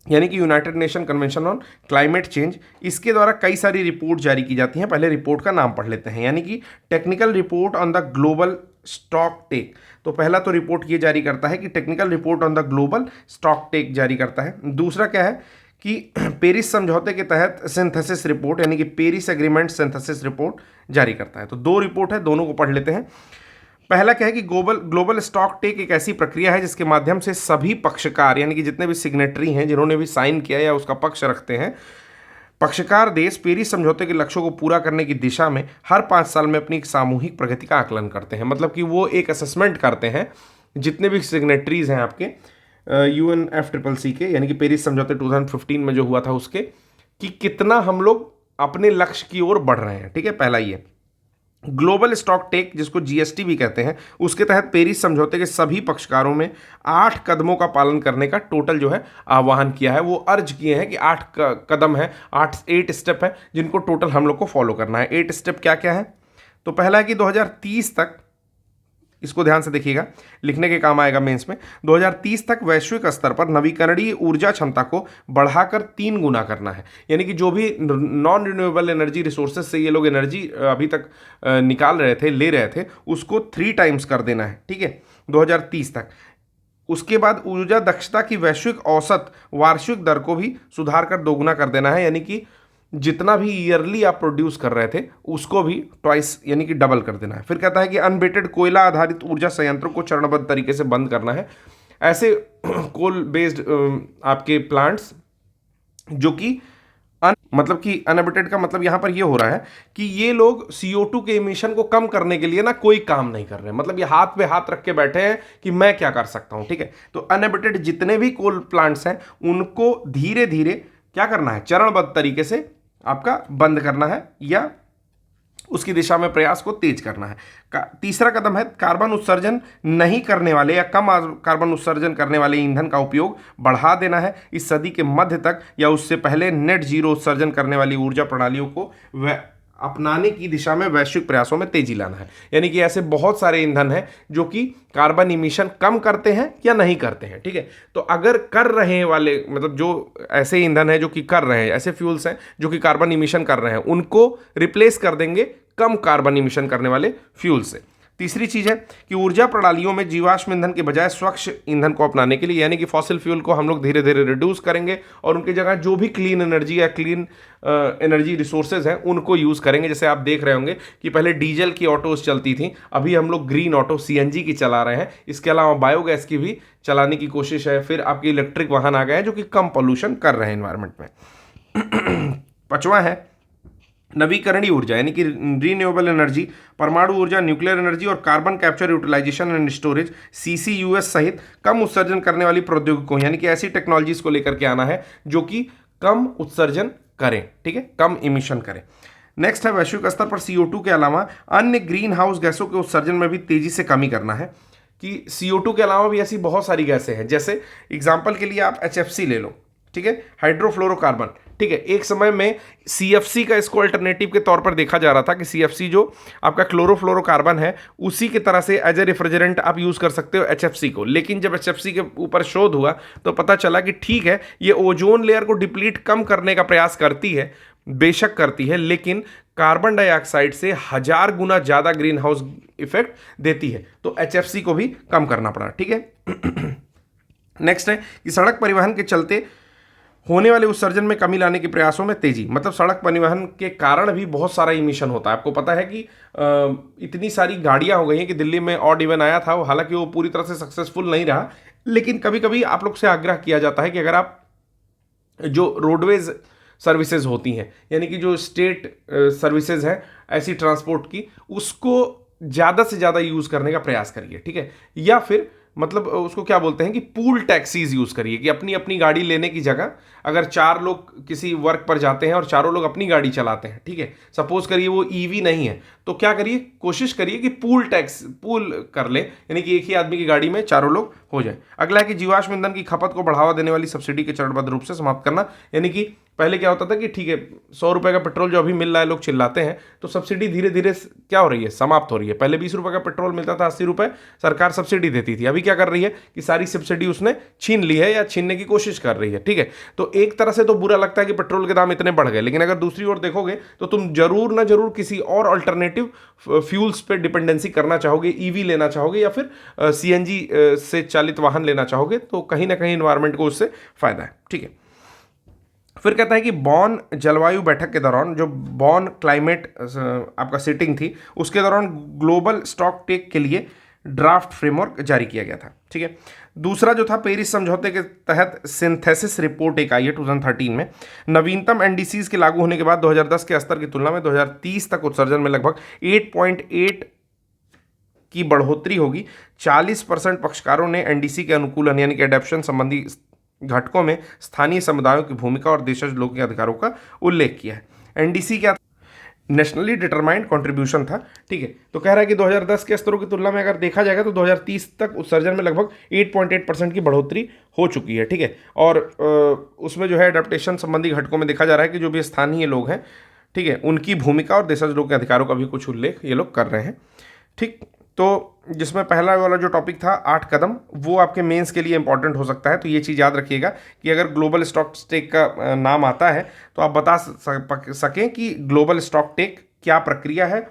यानी कि United nation convention on climate change. इसके द्वारा कई सारी रिपोर्ट जारी की जाती हैं। पहले रिपोर्ट का नाम पढ़ लेते हैं, यानी कि technical report on the global stocktake. तो पहला तो रिपोर्ट ये जारी करता है कि technical report on the global stocktake जारी करता है। दूसरा क्या है कि पेरिस समझौते के तहत सिंथेसिस रिपोर्ट, यानी कि पेरिस एग्रीमेंट सिंथेसिस रिपोर्ट जारी करता है। तो 2 रिपोर्ट है, दोनों को पढ़ लेते हैं। पहला क्या है कि ग्लोबल स्टॉक टेक एक ऐसी प्रक्रिया है जिसके माध्यम से सभी पक्षकार, यानी कि जितने भी सिग्नेटरी हैं, जिन्होंने भी साइन किया या उसका पक्ष रखते हैं, पक्षकार देश पेरिस समझौते के लक्ष्यों को पूरा करने की दिशा में हर 5 साल में अपनी एक सामूहिक प्रगति का आकलन करते हैं। मतलब कि वो एक असेसमेंट करते हैं, जितने भी सिग्नेटरीज हैं आपके UNFCCC के, यानी कि पेरिस समझौते 2015 में जो हुआ था उसके, कि कितना हम लोग अपने लक्ष्य की ओर बढ़ रहे हैं, ठीक है। पहला ये ग्लोबल स्टॉक टेक, जिसको GST भी कहते हैं, उसके तहत पेरिस समझौते के सभी पक्षकारों में 8 कदमों का पालन करने का टोटल जो है आह्वान किया है। वो अर्ज किए हैं कि 8 कदम है, 8 स्टेप है, जिनको टोटल हम लोग को फॉलो करना है। 8 स्टेप क्या क्या है? तो पहला है कि 2030 तक, इसको ध्यान से देखिएगा, लिखने के काम आएगा मेंस में, 2030 तक वैश्विक स्तर पर नवीकरणीय ऊर्जा क्षमता को बढ़ाकर 3 गुना करना है। यानी कि जो भी नॉन रिन्यूएबल एनर्जी रिसोर्सेज से ये लोग एनर्जी अभी तक निकाल रहे थे, ले रहे थे, उसको 3 टाइम्स कर देना है, ठीक है, 2030 तक। उसके बाद ऊर्जा दक्षता की वैश्विक औसत वार्षिक दर को भी सुधार कर 2 गुना कर देना है, यानी कि जितना भी ईयरली आप प्रोड्यूस कर रहे थे उसको भी ट्वाइस यानी कि डबल कर देना है। फिर कहता है कि अनबेटेड कोयला आधारित ऊर्जा संयंत्रों को चरणबद्ध तरीके से बंद करना है। ऐसे कोल बेस्ड आपके प्लांट्स जो कि मतलब कि अनएबिटेड का मतलब यहां पर ये हो रहा है कि ये लोग CO2 के इमिशन को कम करने के लिए ना कोई काम नहीं कर रहे, मतलब ये हाथ पे हाथ रख के बैठे हैं कि मैं क्या कर सकता हूं। ठीक है, तो अनएबिटेड जितने भी कोल प्लांट्स हैं उनको धीरे धीरे क्या करना है, चरणबद्ध तरीके से आपका बंद करना है या उसकी दिशा में प्रयास को तेज करना है। तीसरा कदम है कार्बन उत्सर्जन नहीं करने वाले या कम कार्बन उत्सर्जन करने वाले ईंधन का उपयोग बढ़ा देना है। इस सदी के मध्य तक या उससे पहले नेट जीरो उत्सर्जन करने वाली ऊर्जा प्रणालियों को अपनाने की दिशा में वैश्विक प्रयासों में तेजी लाना है। यानी कि ऐसे बहुत सारे ईंधन हैं जो कि कार्बन इमिशन कम करते हैं या नहीं करते हैं। ठीक है, तो अगर कर रहे वाले मतलब जो ऐसे ईंधन है जो कि कर रहे हैं, ऐसे फ्यूल्स हैं जो कि कार्बन इमिशन कर रहे हैं, उनको रिप्लेस कर देंगे कम कार्बन इमिशन करने वाले फ्यूल से। तीसरी चीज है कि ऊर्जा प्रणालियों में जीवाश्म ईंधन के बजाय स्वच्छ ईंधन को अपनाने के लिए यानी कि फॉसिल फ्यूल को हम लोग धीरे धीरे रिड्यूस करेंगे और उनकी जगह जो भी क्लीन एनर्जी या क्लीन एनर्जी रिसोर्सेज हैं उनको यूज़ करेंगे। जैसे आप देख रहे होंगे कि पहले डीजल की ऑटोज चलती थी, अभी हम लोग ग्रीन ऑटो CNG की चला रहे हैं। इसके अलावा बायोगैस की भी चलाने की कोशिश है। फिर आपके इलेक्ट्रिक वाहन आ गए हैं जो कि कम पॉल्यूशन कर रहे हैं एनवायरमेंट में। पांचवा है नवीकरणीय ऊर्जा यानी कि रीन्यूएबल एनर्जी, परमाणु ऊर्जा, न्यूक्लियर एनर्जी और carbon capture utilisation and storage CCUS सहित कम उत्सर्जन करने वाली प्रौद्योगिकियों यानी कि ऐसी टेक्नोलॉजीज को लेकर के आना है जो कि कम उत्सर्जन करें। ठीक है, कम इमिशन करें। नेक्स्ट है वैश्विक स्तर पर CO2 के अलावा अन्य ग्रीन हाउस गैसों के उत्सर्जन में भी तेजी से कमी करना है। कि CO2 के अलावा भी ऐसी बहुत सारी गैसें हैं, जैसे एग्जाम्पल के लिए आप HFC ले लो। ठीक है, हाइड्रोफ्लोरोकार्बन। ठीक है, एक समय में CFC का इसको अल्टरनेटिव के तौर पर देखा जा रहा था कि CFC जो आपका क्लोरोफ्लोरोकार्बन है उसी की तरह से एज ए रेफ्रिजरेंट आप यूज कर सकते हो HFC को। लेकिन जब HFC के ऊपर शोध हुआ तो पता चला कि ठीक है, ये ओजोन लेयर को डिप्लीट कम करने का प्रयास करती है, बेशक करती है, लेकिन कार्बन डाइऑक्साइड से 1000 गुना ज्यादा ग्रीन हाउस इफेक्ट देती है, तो HFC को भी कम करना पड़ा। ठीक है। नेक्स्ट है कि सड़क परिवहन के चलते होने वाले उत्सर्जन में कमी लाने के प्रयासों में तेजी। मतलब सड़क परिवहन के कारण भी बहुत सारा इमिशन होता है। आपको पता है कि इतनी सारी गाड़ियां हो गई हैं कि दिल्ली में ऑड इवन आया था, हालांकि वो पूरी तरह से सक्सेसफुल नहीं रहा, लेकिन कभी कभी आप लोग से आग्रह किया जाता है कि अगर आप जो रोडवेज सर्विसेज होती हैं यानी कि जो स्टेट सर्विसेज हैं ऐसी ट्रांसपोर्ट की, उसको ज़्यादा से ज़्यादा यूज़ करने का प्रयास करिए। ठीक है, या फिर मतलब उसको क्या बोलते हैं कि पूल टैक्सीज यूज़ करिए कि अपनी अपनी गाड़ी लेने की जगह अगर 4 लोग किसी वर्क पर जाते हैं और चारों लोग अपनी गाड़ी चलाते हैं, ठीक है, सपोज करिए वो EV नहीं है, तो क्या करिए, कोशिश करिए कि पूल कर ले, यानी कि एक ही आदमी की गाड़ी में चारों लोग हो जाए। अगला है कि जीवाश्म ईंधन की खपत को बढ़ावा देने वाली सब्सिडी के चरणबद्ध रूप से समाप्त करना। यानी कि पहले क्या होता था कि ठीक है 100 रुपए का पेट्रोल जो अभी मिल रहा है लोग चिल्लाते हैं, तो सब्सिडी धीरे धीरे क्या हो रही है, समाप्त हो रही है। पहले 20 रुपए का पेट्रोल मिलता था, 80 रुपए सरकार सब्सिडी देती थी। अभी क्या कर रही है कि सारी सब्सिडी उसने छीन ली है या छीनने की कोशिश कर रही है। ठीक है, तो एक तरह से तो बुरा लगता है कि पेट्रोल के दाम इतने बढ़ गए, लेकिन अगर दूसरी ओर देखोगे तो तुम जरूर ना जरूर किसी और अल्टरनेटिव फ्यूल्स पे डिपेंडेंसी करना चाहोगे, EV लेना चाहोगे या फिर CNG से चालित वाहन लेना चाहोगे, तो कहीं ना कहीं एनवायरमेंट को उससे फायदा है। ठीक है, फिर कहता है कि बॉन जलवायु बैठक के दौरान, जो बॉन क्लाइमेट आपका सीटिंग थी, उसके दौरान ग्लोबल स्टॉक टेक के लिए ड्राफ्ट फ्रेमवर्क जारी किया गया था। ठीक है, दूसरा जो था पेरिस समझौते के तहत सिंथेसिस रिपोर्ट एक आई है 2013 में। नवीनतम NDCs के लागू होने के बाद 2010 के स्तर की तुलना में 2030 तक उत्सर्जन में लगभग 8.8 की बढ़ोतरी होगी। 40% पक्षकारों ने NDC के अनुकूलन यानी कि एडेप्शन संबंधी घटकों में स्थानीय समुदायों की भूमिका और देशज लोगों के अधिकारों का उल्लेख किया है। NDC क्या नेशनली डिटरमाइंड कंट्रीब्यूशन था। ठीक है, तो कह रहा है कि 2010 के स्तरों की तुलना में अगर देखा जाएगा तो 2030 तक उत्सर्जन में लगभग 8.8% की बढ़ोतरी हो चुकी है। ठीक है, और उसमें जो है एडेप्टेशन संबंधी घटकों में देखा जा रहा है कि जो भी स्थानीय लोग हैं, ठीक है, उनकी भूमिका और देशज लोगों के अधिकारों का भी कुछ उल्लेख ये लोग कर रहे हैं। ठीक, तो जिसमें पहला वाला जो टॉपिक था 8 कदम, वो आपके मेंस के लिए इंपॉर्टेंट हो सकता है। तो ये चीज़ याद रखिएगा कि अगर ग्लोबल स्टॉक टेक का नाम आता है तो आप बता सकें कि ग्लोबल स्टॉक टेक क्या प्रक्रिया है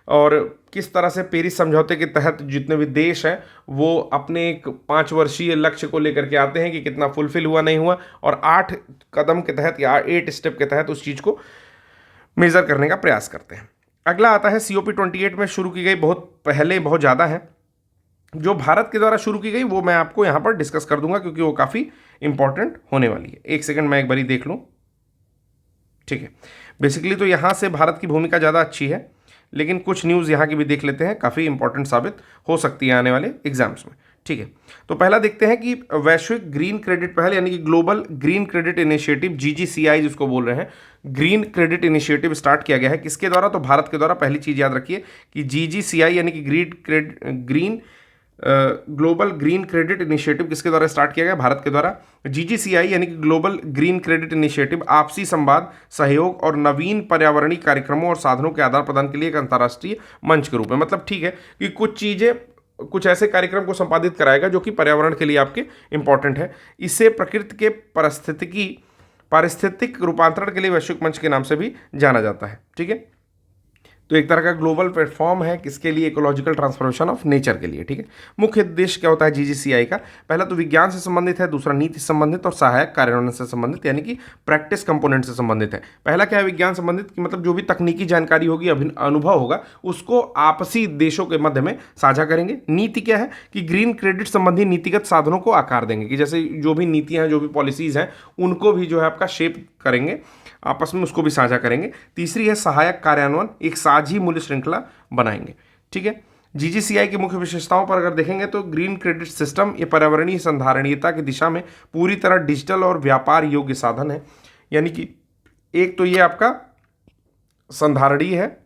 और किस तरह से पेरिस समझौते के तहत जितने भी देश हैं वो अपने एक 5 वर्षीय लक्ष्य को लेकर के आते हैं कि कितना फुलफिल हुआ नहीं हुआ, और 8 कदम के तहत या 8 स्टेप के तहत उस चीज़ को मेजर करने का प्रयास करते हैं। अगला आता है COP28 में शुरू की गई, बहुत पहले बहुत ज़्यादा है, जो भारत के द्वारा शुरू की गई वो मैं आपको यहाँ पर डिस्कस कर दूंगा क्योंकि वो काफ़ी इंपॉर्टेंट होने वाली है। एक सेकंड मैं एक बारी देख लूँ। ठीक है, बेसिकली तो यहाँ से भारत की भूमिका ज़्यादा अच्छी है, लेकिन कुछ न्यूज़ यहाँ की भी देख लेते हैं, काफ़ी इंपॉर्टेंट साबित हो सकती है आने वाले एग्जाम्स में। ठीक है, तो पहला देखते हैं कि वैश्विक ग्रीन क्रेडिट पहल यानी कि global green credit initiative GGCI जिसको बोल रहे हैं, ग्रीन क्रेडिट इनिशिएटिव स्टार्ट किया गया है किसके द्वारा? तो भारत के द्वारा। पहली चीज़ याद रखिए कि GGCI यानी कि green global green credit initiative किसके द्वारा स्टार्ट किया गया? भारत के द्वारा। GGCI यानी कि ग्लोबल ग्रीन क्रेडिट इनिशिएटिव आपसी संवाद, सहयोग और नवीन पर्यावरणीय कार्यक्रमों और साधनों के आदान प्रदान के लिए एक अंतर्राष्ट्रीय मंच के रूप में, मतलब ठीक है कि कुछ चीज़ें, कुछ ऐसे कार्यक्रम को संपादित कराएगा जो कि पर्यावरण के लिए आपके इंपॉर्टेंट है। इससे प्रकृति के पारिस्थितिक रूपांतरण के लिए वैश्विक मंच के नाम से भी जाना जाता है। ठीक है, तो एक तरह का ग्लोबल प्लेटफॉर्म है किसके लिए? इकोलॉजिकल ट्रांसफॉर्मेशन ऑफ नेचर के लिए। ठीक है, मुख्य उद्देश्य क्या होता है GGCI का? पहला तो विज्ञान से संबंधित है, दूसरा नीति से संबंधित और सहायक कार्यान्वयन से संबंधित यानी कि प्रैक्टिस कंपोनेंट से संबंधित है। पहला क्या है विज्ञान संबंधित कि मतलब जो भी तकनीकी जानकारी होगी, अनुभव होगा, उसको आपसी देशों के मध्य में साझा करेंगे। नीति क्या है कि ग्रीन क्रेडिट संबंधी नीतिगत साधनों को आकार देंगे, कि जैसे जो भी नीतियाँ हैं, जो भी पॉलिसीज हैं, उनको भी जो है आपका शेप करेंगे, आपस में उसको भी साझा करेंगे। तीसरी है सहायक कार्यान्वयन, एक साझी मूल्य श्रृंखला बनाएंगे। ठीक है, GGCI की मुख्य विशेषताओं पर अगर देखेंगे तो ग्रीन क्रेडिट सिस्टम ये पर्यावरणीय संधारणीयता की दिशा में पूरी तरह डिजिटल और व्यापार योग्य साधन है। यानी कि एक तो ये आपका संधारणीय है,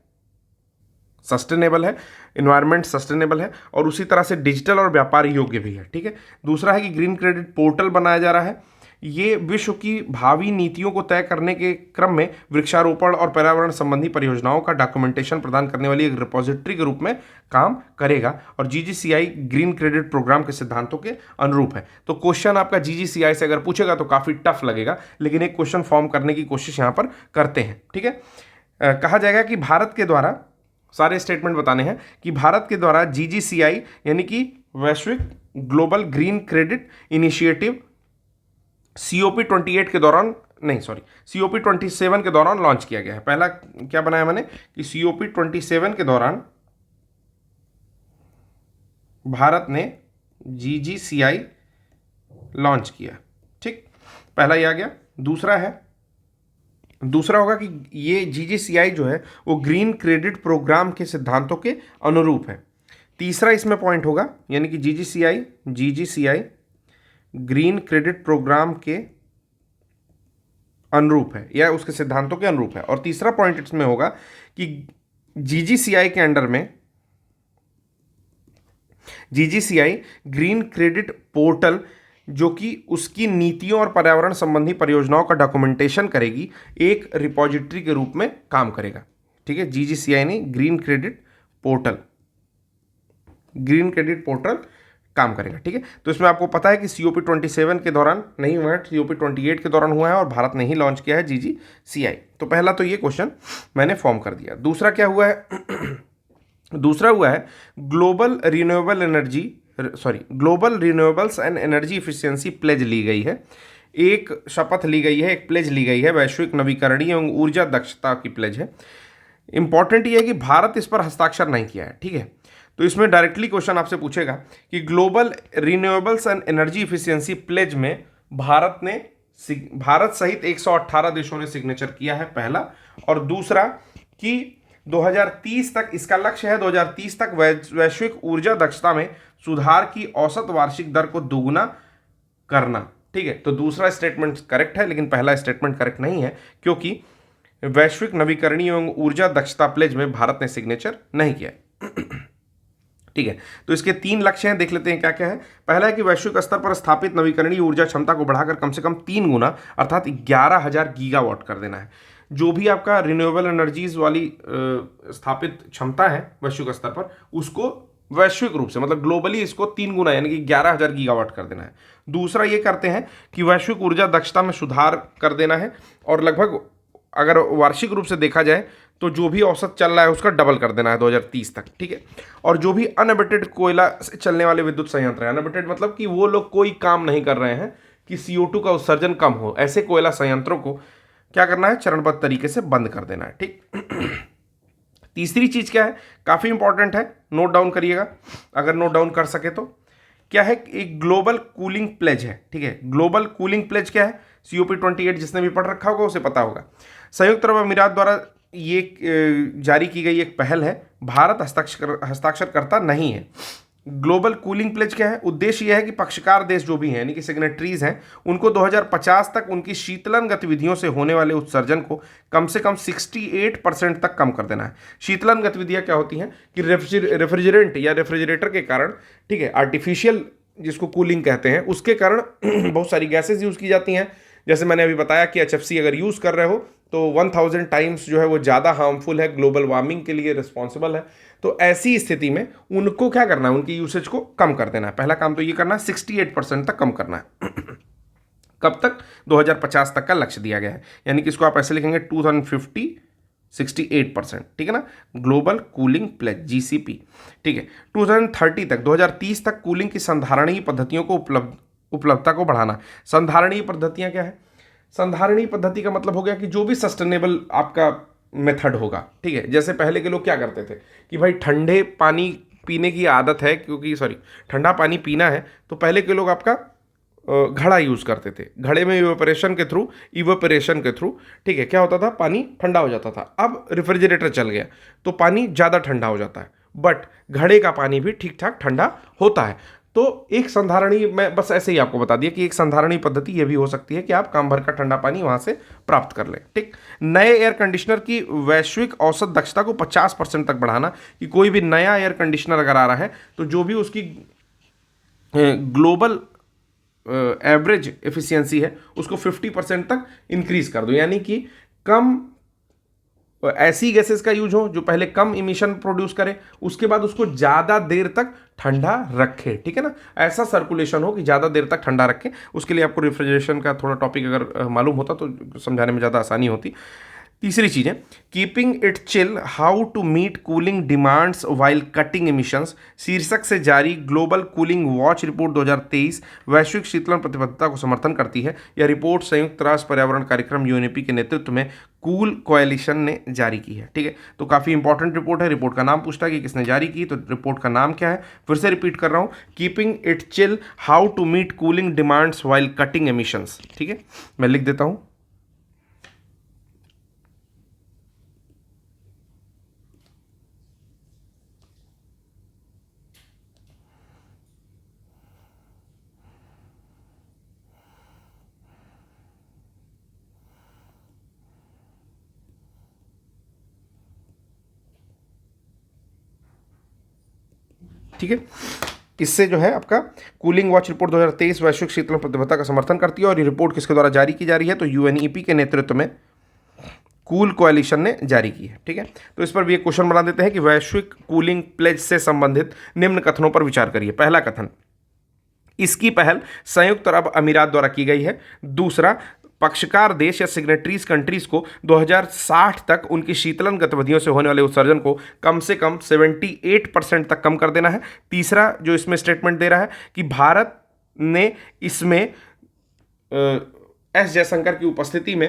सस्टेनेबल है, इन्वायरमेंट सस्टेनेबल है, और उसी तरह से डिजिटल और व्यापार योग्य भी है। ठीक है, दूसरा है कि ग्रीन क्रेडिट पोर्टल बनाया जा रहा है। ये विश्व की भावी नीतियों को तय करने के क्रम में वृक्षारोपण और पर्यावरण संबंधी परियोजनाओं का डॉक्यूमेंटेशन प्रदान करने वाली एक रिपोजिटरी के रूप में काम करेगा, और GGCI ग्रीन क्रेडिट प्रोग्राम के सिद्धांतों के अनुरूप है। तो क्वेश्चन आपका GGCI से अगर पूछेगा तो काफ़ी टफ लगेगा, लेकिन एक क्वेश्चन फॉर्म करने की कोशिश यहाँ पर करते हैं। ठीक है, कहा जाएगा कि भारत के द्वारा, सारे स्टेटमेंट बताने हैं कि भारत के द्वारा GGCI यानी कि वैश्विक global green credit initiative COP28 के दौरान, नहीं सॉरी, COP27 के दौरान लॉन्च किया गया है। पहला क्या बनाया मैंने कि COP27 के दौरान भारत ने GGCI लॉन्च किया। ठीक, पहला ये आ गया। दूसरा होगा कि ये GGCI जो है वो ग्रीन क्रेडिट प्रोग्राम के सिद्धांतों के अनुरूप है। तीसरा इसमें पॉइंट होगा यानी कि GGCI ग्रीन क्रेडिट प्रोग्राम के अनुरूप है या उसके सिद्धांतों के अनुरूप है। और तीसरा पॉइंट इसमें होगा कि GGCI के अंडर में GGCI ग्रीन क्रेडिट पोर्टल जो कि उसकी नीतियों और पर्यावरण संबंधी परियोजनाओं का डॉक्यूमेंटेशन करेगी, एक रिपोजिटरी के रूप में काम करेगा। ठीक है, GGCI ने ग्रीन क्रेडिट पोर्टल काम करेगा। ठीक है, तो इसमें आपको पता है कि COP27 के दौरान नहीं हुआ है, COP28 के दौरान हुआ है और भारत ने ही लॉन्च किया है GGCI। तो पहला तो ये क्वेश्चन मैंने फॉर्म कर दिया। दूसरा क्या हुआ है दूसरा हुआ है global renewables and energy efficiency pledge ली गई है। एक शपथ ली गई है, एक प्लेज ली गई है, वैश्विक नवीकरणीय एवं ऊर्जा दक्षता की प्लेज है। इंपॉर्टेंट ये है कि भारत इस पर हस्ताक्षर नहीं किया है। ठीक है, तो इसमें डायरेक्टली क्वेश्चन आपसे पूछेगा कि global renewables and energy efficiency pledge में भारत सहित 118 देशों ने सिग्नेचर किया है, पहला। और दूसरा कि 2030 तक इसका लक्ष्य है, 2030 तक वैश्विक ऊर्जा दक्षता में सुधार की औसत वार्षिक दर को दोगुना करना। ठीक है, तो दूसरा स्टेटमेंट करेक्ट है, लेकिन पहला स्टेटमेंट करेक्ट नहीं है क्योंकि वैश्विक नवीकरणीय एवं ऊर्जा दक्षता प्लेज में भारत ने सिग्नेचर नहीं किया। ठीक है, तो इसके 3 लक्ष्य हैं, देख लेते हैं क्या क्या है। पहला है कि वैश्विक स्तर पर स्थापित नवीकरणीय ऊर्जा क्षमता को बढ़ाकर कम से कम 3 गुना अर्थात 11,000 गीगावाट कर देना है। जो भी आपका रिन्यूएबल एनर्जीज वाली स्थापित क्षमता है वैश्विक स्तर पर, उसको वैश्विक रूप से मतलब ग्लोबली इसको 3 गुना यानी कि 11,000 गीगावाट कर देना है। दूसरा ये करते हैं कि वैश्विक ऊर्जा दक्षता में सुधार कर देना है और लगभग अगर वार्षिक रूप से देखा जाए तो जो भी औसत चल रहा है उसका डबल कर देना है 2030 तक। ठीक है, और जो भी अनएबिटेड कोयला से चलने वाले विद्युत संयंत्र है, अनएबिटेड मतलब कि वो लोग कोई काम नहीं कर रहे हैं कि CO2 का उत्सर्जन कम हो, ऐसे कोयला संयंत्रों को क्या करना है, चरणबद्ध तरीके से बंद कर देना है। ठीक। तीसरी चीज क्या है, काफी इंपॉर्टेंट है, नोट डाउन करिएगा अगर नोट डाउन कर सके तो। क्या है, एक ग्लोबल कूलिंग प्लेज है। ठीक है, ग्लोबल कूलिंग प्लेज क्या है, COP28 जिसने भी पढ़ रखा होगा उसे पता होगा। संयुक्त अरब अमीरात द्वारा ये जारी की गई एक पहल है, भारत हस्ताक्षरकर्ता नहीं है। ग्लोबल कूलिंग प्लेज क्या है, उद्देश्य यह है कि पक्षकार देश जो भी हैं यानी कि सिग्नेटरीज हैं, उनको 2050 तक उनकी शीतलन गतिविधियों से होने वाले उत्सर्जन को कम से कम 68% तक कम कर देना है। शीतलन गतिविधियां क्या होती हैं कि रेफ्रिजरेंट या रेफ्रिजरेटर के कारण, ठीक है, आर्टिफिशियल जिसको कूलिंग कहते हैं, उसके कारण बहुत सारी गैसेज यूज़ की जाती हैं। जैसे मैंने अभी बताया कि HFC अगर यूज़ कर रहे हो तो 1000 टाइम्स जो है वो ज़्यादा हार्मफुल है, ग्लोबल वार्मिंग के लिए रिस्पॉन्सिबल है। तो ऐसी स्थिति में उनको क्या करना है, उनकी यूसेज को कम कर देना है। पहला काम तो ये करना है, 68% तक कम करना है। कब तक, 2050 तक का लक्ष्य दिया गया है, यानी कि इसको आप ऐसे लिखेंगे 2050 68%, ठीक है ना, ग्लोबल कूलिंग प्लेज GCP। ठीक है, 2030 तक 2030 तक कूलिंग की संधारणीय पद्धतियों को उपलब्धता को बढ़ाना। संधारणीय पद्धतियां क्या है, संधारणीय पद्धति का मतलब हो गया कि जो भी सस्टेनेबल आपका मेथड होगा। ठीक है, जैसे पहले के लोग क्या करते थे कि भाई ठंडे पानी पीने की आदत है, क्योंकि ठंडा पानी पीना है, तो पहले के लोग आपका घड़ा यूज़ करते थे। घड़े में इवेपोरेशन के थ्रू ठीक है, क्या होता था, पानी ठंडा हो जाता था। अब रेफ्रिजरेटर चल गया तो पानी ज़्यादा ठंडा हो जाता है, बट घड़े का पानी भी ठीक ठाक ठंडा होता है। तो एक संधारणीय, मैं बस ऐसे ही आपको बता दिया कि एक संधारणीय पद्धति ये भी हो सकती है कि आप काम भर का ठंडा पानी वहाँ से प्राप्त कर लें। ठीक। नए एयर कंडीशनर की वैश्विक औसत दक्षता को 50% तक बढ़ाना, कि कोई भी नया एयर कंडीशनर अगर आ रहा है तो जो भी उसकी ग्लोबल एवरेज एफिशिएंसी है उसको 50% तक इंक्रीज कर दो, यानी कि कम ऐसी गैसेस का यूज हो जो पहले कम इमिशन प्रोड्यूस करे, उसके बाद उसको ज़्यादा देर तक ठंडा रखे। ठीक है ना, ऐसा सर्कुलेशन हो कि ज़्यादा देर तक ठंडा रखे। उसके लिए आपको रेफ्रिजरेशन का थोड़ा टॉपिक अगर मालूम होता तो समझाने में ज़्यादा आसानी होती। तीसरी चीज़ है keeping it chill, how to meet cooling demands while cutting emissions, शीर्षक से जारी ग्लोबल कूलिंग वॉच रिपोर्ट 2023 वैश्विक शीतलन प्रतिबद्धता को समर्थन करती है। यह रिपोर्ट संयुक्त राष्ट्र पर्यावरण कार्यक्रम UNEP के नेतृत्व में कूल कोएलिशन ने जारी की है। ठीक है, तो काफ़ी इंपॉर्टेंट रिपोर्ट है। रिपोर्ट का नाम पूछता है कि किसने जारी की, तो रिपोर्ट का नाम क्या है, फिर से रिपीट कर रहा हूँ, keeping it chill, how to meet cooling demands while cutting emissions. ठीक है, मैं लिख देता हूँ। ठीक है, इससे जो है आपका कूलिंग वॉच रिपोर्ट 2023 वैश्विक शीतलन प्रतिबद्धता का समर्थन करती है। और ये रिपोर्ट किसके द्वारा जारी की जा रही है, तो UNEP के नेतृत्व में कूल कोएलिशन ने जारी की है। ठीक है, तो इस पर भी एक क्वेश्चन बना देते हैं कि वैश्विक कूलिंग प्लेज से संबंधित निम्न कथनों पर विचार करिए। पहला कथन, इसकी पहल संयुक्त अरब अमीरात द्वारा की गई है। दूसरा, पक्षकार देश या सिग्नेटरीज कंट्रीज को 2060 तक उनकी शीतलन गतिविधियों से होने वाले उत्सर्जन को कम से कम 78% तक कम कर देना है। तीसरा जो इसमें स्टेटमेंट दे रहा है कि भारत ने इसमें एस जयशंकर की उपस्थिति में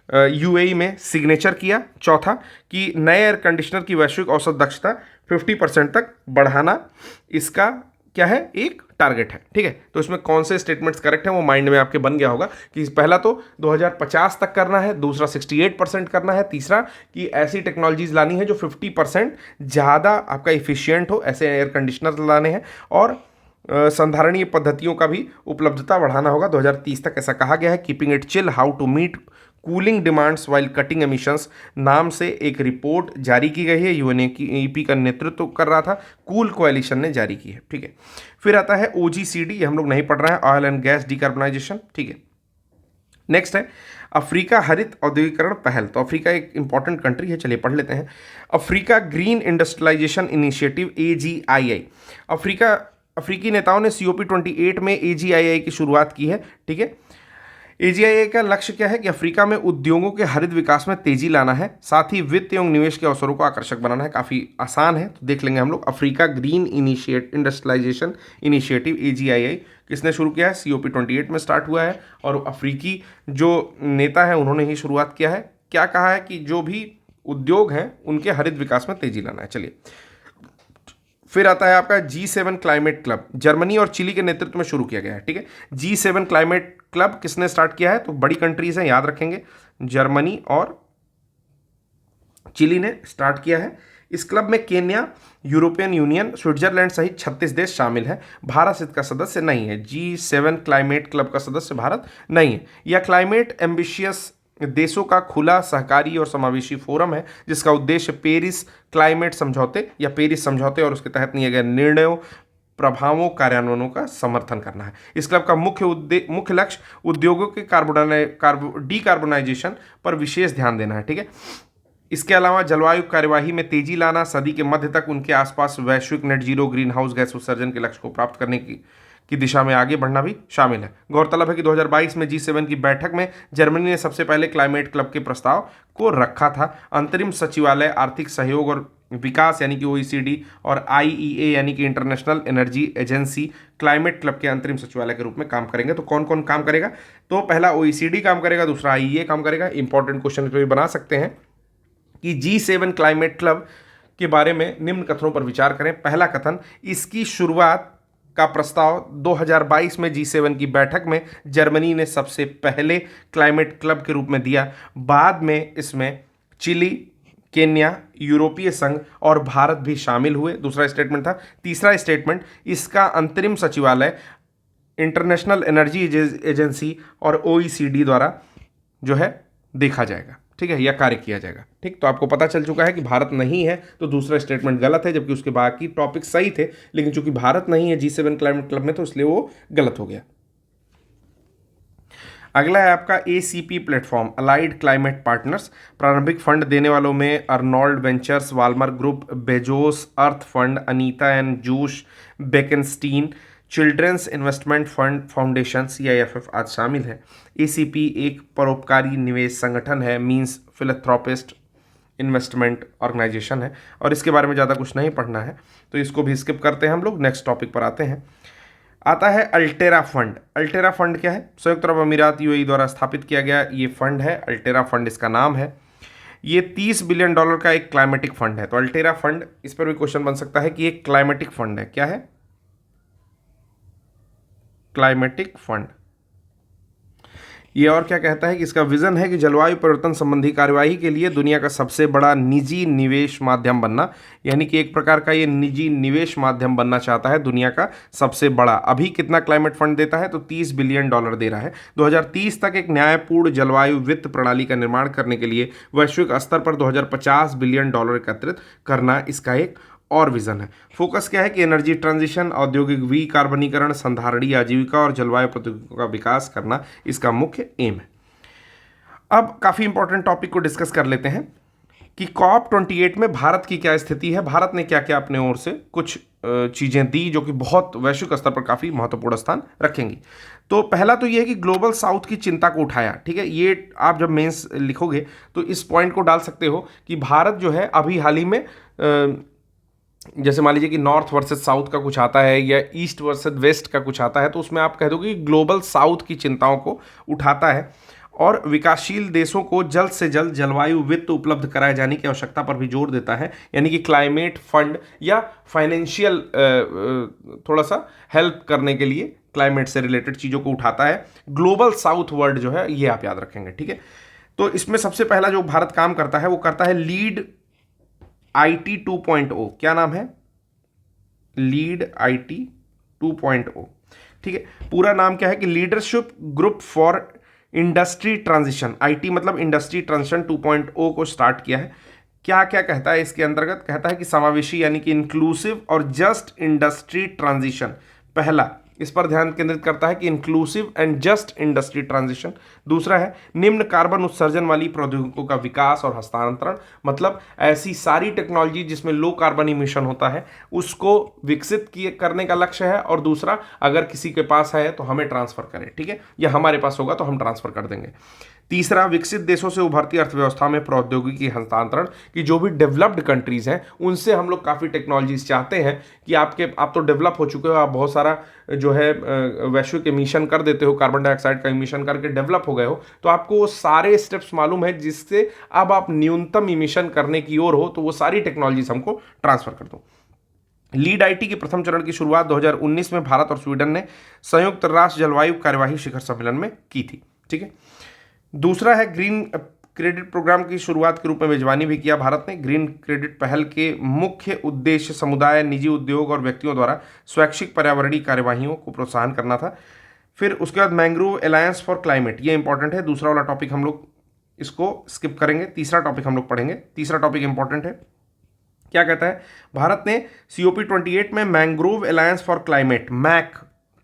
UAE में सिग्नेचर किया। चौथा, कि नए एयर कंडीशनर की वैश्विक औसत दक्षता 50% तक बढ़ाना इसका क्या है, एक टारगेट है। ठीक है, तो इसमें कौन से स्टेटमेंट्स करेक्ट हैं वो माइंड में आपके बन गया होगा कि पहला तो 2050 तक करना है, दूसरा 68% करना है, तीसरा कि ऐसी टेक्नोलॉजीज लानी है जो 50% ज़्यादा आपका इफिशियंट हो, ऐसे एयर कंडीशनर लाने हैं, और संधारणीय पद्धतियों का भी उपलब्धता बढ़ाना होगा 2030 तक, ऐसा कहा गया है। Keeping it chill, how to meet cooling demands while cutting emissions नाम से एक रिपोर्ट जारी की गई है। UNEP का नेतृत्व कर रहा था, कूल कोएलिशन ने जारी की है। ठीक है, फिर आता है OGCD, ये हम लोग नहीं पढ़ रहे हैं, ऑयल एंड गैस डिकार्बनाइजेशन। ठीक है, नेक्स्ट है अफ्रीका हरित औद्योगिकरण पहल। तो अफ्रीका एक इंपॉर्टेंट कंट्री है, चलिए पढ़ लेते हैं। Africa green industrialisation initiative AGII। अफ्रीकी नेताओं ने COP28 में AGII की शुरुआत की है। ठीक है, एजीआईए का लक्ष्य क्या है कि अफ्रीका में उद्योगों के हरित विकास में तेजी लाना है, साथ ही वित्त एवं निवेश के अवसरों को आकर्षक बनाना है। काफ़ी आसान है, तो देख लेंगे हम लोग। अफ्रीका ग्रीन इंडस्ट्रियलाइजेशन इनिशिएटिव एजीआईआई किसने शुरू किया है? COP28 में स्टार्ट हुआ है और अफ्रीकी जो नेता है उन्होंने ही शुरुआत किया है। क्या कहा है कि जो भी उद्योग हैं उनके हरित विकास में तेजी लाना है। चलिए, फिर आता है आपका G7 क्लाइमेट क्लब, जर्मनी और चिली के नेतृत्व में शुरू किया गया है। ठीक है, G7 क्लाइमेट क्लब किसने स्टार्ट किया है? तो बड़ी कंट्रीज हैं, याद रखेंगे, जर्मनी और चिली ने स्टार्ट किया है। इस क्लब में केन्या, यूरोपियन यूनियन, स्विट्जरलैंड सहित 36 देश शामिल हैं। भारत इसका सदस्य नहीं है। G7 क्लाइमेट क्लब का सदस्य भारत नहीं है। यह क्लाइमेट एम्बिशियस देशों का खुला, सहकारी और समावेशी फोरम है, जिसका उद्देश्य पेरिस क्लाइमेट समझौते या पेरिस समझौते और उसके तहत लिए गए निर्णयों, प्रभावों, कार्यान्वयनों का समर्थन करना है। इस क्लब का मुख्य लक्ष्य उद्योगों के डीकार्बोनाइजेशन पर विशेष ध्यान देना है। ठीक है, इसके अलावा जलवायु कार्यवाही में तेजी लाना, सदी के मध्य तक उनके आसपास वैश्विक net zero green house gas उत्सर्जन के लक्ष्य को प्राप्त करने की दिशा में आगे बढ़ना भी शामिल है। गौरतलब है कि 2022 में G7 की बैठक में जर्मनी ने सबसे पहले क्लाइमेट क्लब के प्रस्ताव को रखा था। अंतरिम सचिवालय आर्थिक सहयोग और विकास यानी कि OECD और IEA यानी कि international energy agency climate club के अंतरिम सचिवालय के रूप में काम करेंगे। तो कौन कौन काम करेगा? तो पहला OECD काम करेगा, दूसरा IEA काम करेगा। इंपॉर्टेंट क्वेश्चन तो ये बना सकते हैं कि G7 क्लाइमेट क्लब के बारे में निम्न कथनों पर विचार करें। पहला कथन, इसकी शुरुआत का प्रस्ताव 2022 में G7 की बैठक में जर्मनी ने सबसे पहले क्लाइमेट क्लब के रूप में दिया। बाद में इसमें चिली, केन्या, यूरोपीय संघ और भारत भी शामिल हुए। दूसरा स्टेटमेंट था। तीसरा स्टेटमेंट, इसका अंतरिम सचिवालय इंटरनेशनल एनर्जी एजेंसी और OECD द्वारा जो है देखा जाएगा। ठीक है, या कार्य किया जाएगा। ठीक, तो आपको पता चल चुका है कि भारत नहीं है, तो दूसरा स्टेटमेंट गलत है, जबकि उसके बाकी टॉपिक सही थे, लेकिन चूंकि भारत नहीं है G7 क्लाइमेट क्लब में, तो इसलिए वो गलत हो गया। अगला है आपका ACP platform, Allied Climate Partners. प्रारंभिक फंड देने वालों में Arnold Ventures, Walmer group, Bezos, Earth Fund, Anita and Josh, Bekenstein, Children's Investment Fund Foundation CIFF आज शामिल है। ACP एक परोपकारी निवेश संगठन है, मींस फिलैंथ्रोपिस्ट इन्वेस्टमेंट ऑर्गेनाइजेशन है, और इसके बारे में ज़्यादा कुछ नहीं पढ़ना है, तो इसको भी स्किप करते हैं हम लोग। नेक्स्ट टॉपिक पर आते हैं। आता है अल्टेरा फंड। अल्टेरा फंड क्या है? संयुक्त अरब अमीरात UAE द्वारा स्थापित किया गया ये फंड है। अल्टेरा फंड इसका नाम है। ये $30 बिलियन का एक क्लाइमेटिक फंड है। तो अल्टेरा फंड, इस पर भी क्वेश्चन बन सकता है कि एक क्लाइमेटिक फंड है। क्या है? Climatic fund. ये और क्या कहता है कि इसका विजन है कि जलवायु परिवर्तन संबंधी कार्यवाही के लिए दुनिया का सबसे बड़ा निजी निवेश माध्यम बनना, यानी कि एक प्रकार का ये निजी निवेश माध्यम बनना चाहता है, दुनिया का सबसे बड़ा। अभी कितना क्लाइमेट फंड देता है? तो $30 बिलियन दे रहा है। 2030 तक एक न्यायपूर्ण जलवायु वित्त प्रणाली का निर्माण करने के लिए वैश्विक स्तर पर $2050 बिलियन एकत्रित करना इसका एक और विजन है। फोकस क्या है कि एनर्जी ट्रांजिशन, औद्योगिक विकार्बनीकरण, संधारणीय आजीविका और जलवायु प्रौद्योगिकियों का विकास करना इसका मुख्य एम है। अब काफ़ी इंपॉर्टेंट टॉपिक को डिस्कस कर लेते हैं कि COP28 में भारत की क्या स्थिति है, भारत ने क्या क्या अपने ओर से कुछ चीज़ें दी जो कि बहुत वैश्विक स्तर पर काफ़ी महत्वपूर्ण स्थान रखेंगी। तो पहला तो ये है कि ग्लोबल साउथ की चिंता को उठाया। ठीक है, ये आप जब मेंस लिखोगे तो इस पॉइंट को डाल सकते हो कि भारत जो है अभी हाल ही में जैसे मान लीजिए कि नॉर्थ वर्सेस साउथ का कुछ आता है या ईस्ट वर्सेस वेस्ट का कुछ आता है, तो उसमें आप कह दोगे कि ग्लोबल साउथ की चिंताओं को उठाता है और विकासशील देशों को जल्द से जल्द जलवायु वित्त उपलब्ध कराए जाने की आवश्यकता पर भी जोर देता है, यानी कि क्लाइमेट फंड या फाइनेंशियल थोड़ा सा हेल्प करने के लिए क्लाइमेट से रिलेटेड चीज़ों को उठाता है। ग्लोबल साउथ वर्ड जो है ये आप याद रखेंगे। ठीक है, तो इसमें सबसे पहला जो भारत काम करता है वो करता है लीड IT 2.0। क्या नाम है? Lead IT 2.0। ठीक है, पूरा नाम क्या है कि leadership group for industry transition. IT मतलब इंडस्ट्री ट्रांजिशन 2.0 को स्टार्ट किया है। क्या क्या कहता है इसके अंतर्गत? कहता है कि समावेशी यानी कि इंक्लूसिव और जस्ट इंडस्ट्री ट्रांजिशन। पहला इस पर ध्यान केंद्रित करता है कि inclusive and just industry transition. दूसरा है निम्न कार्बन उत्सर्जन वाली प्रौद्योगिकियों का विकास और हस्तांतरण, मतलब ऐसी सारी टेक्नोलॉजी जिसमें लो कार्बन इमिशन होता है उसको विकसित करने का लक्ष्य है। और दूसरा, अगर किसी के पास है तो हमें ट्रांसफर करें, ठीक है, या हमारे पास होगा तो हम ट्रांसफर कर देंगे। तीसरा, विकसित देशों से उभरती अर्थव्यवस्था में प्रौद्योगिकी हस्तांतरण, कि जो भी डेवलप्ड कंट्रीज हैं उनसे हम लोग काफ़ी टेक्नोलॉजीज चाहते हैं कि आप तो डेवलप हो चुके हो, आप बहुत सारा जो है वैश्विक एमिशन कर देते हो, कार्बन डाइऑक्साइड का एमिशन करके डेवलप हो गए हो, तो आपको वो सारे स्टेप्स मालूम है जिससे अब आप न्यूनतम इमिशन करने की ओर हो, तो वो सारी टेक्नोलॉजीज हमको ट्रांसफर कर दो। लीड आईटी के प्रथम चरण की शुरुआत 2019 में भारत और स्वीडन ने संयुक्त राष्ट्र जलवायु कार्यवाही शिखर सम्मेलन में की थी, ठीक है। दूसरा है ग्रीन क्रेडिट प्रोग्राम की शुरुआत के रूप में मेजबानी भी किया भारत ने। ग्रीन क्रेडिट पहल के मुख्य उद्देश्य समुदाय, निजी उद्योग और व्यक्तियों द्वारा स्वैच्छिक पर्यावरणीय कार्यवाहियों को प्रोत्साहन करना था। फिर उसके बाद मैंग्रोव अलायंस फॉर क्लाइमेट, ये इंपॉर्टेंट है, दूसरा वाला टॉपिक हम लोग इसको स्किप करेंगे, तीसरा टॉपिक हम लोग पढ़ेंगे। तीसरा टॉपिक इंपॉर्टेंट है, क्या कहता है, भारत ने COP28 में mangrove alliance for climate, MAC,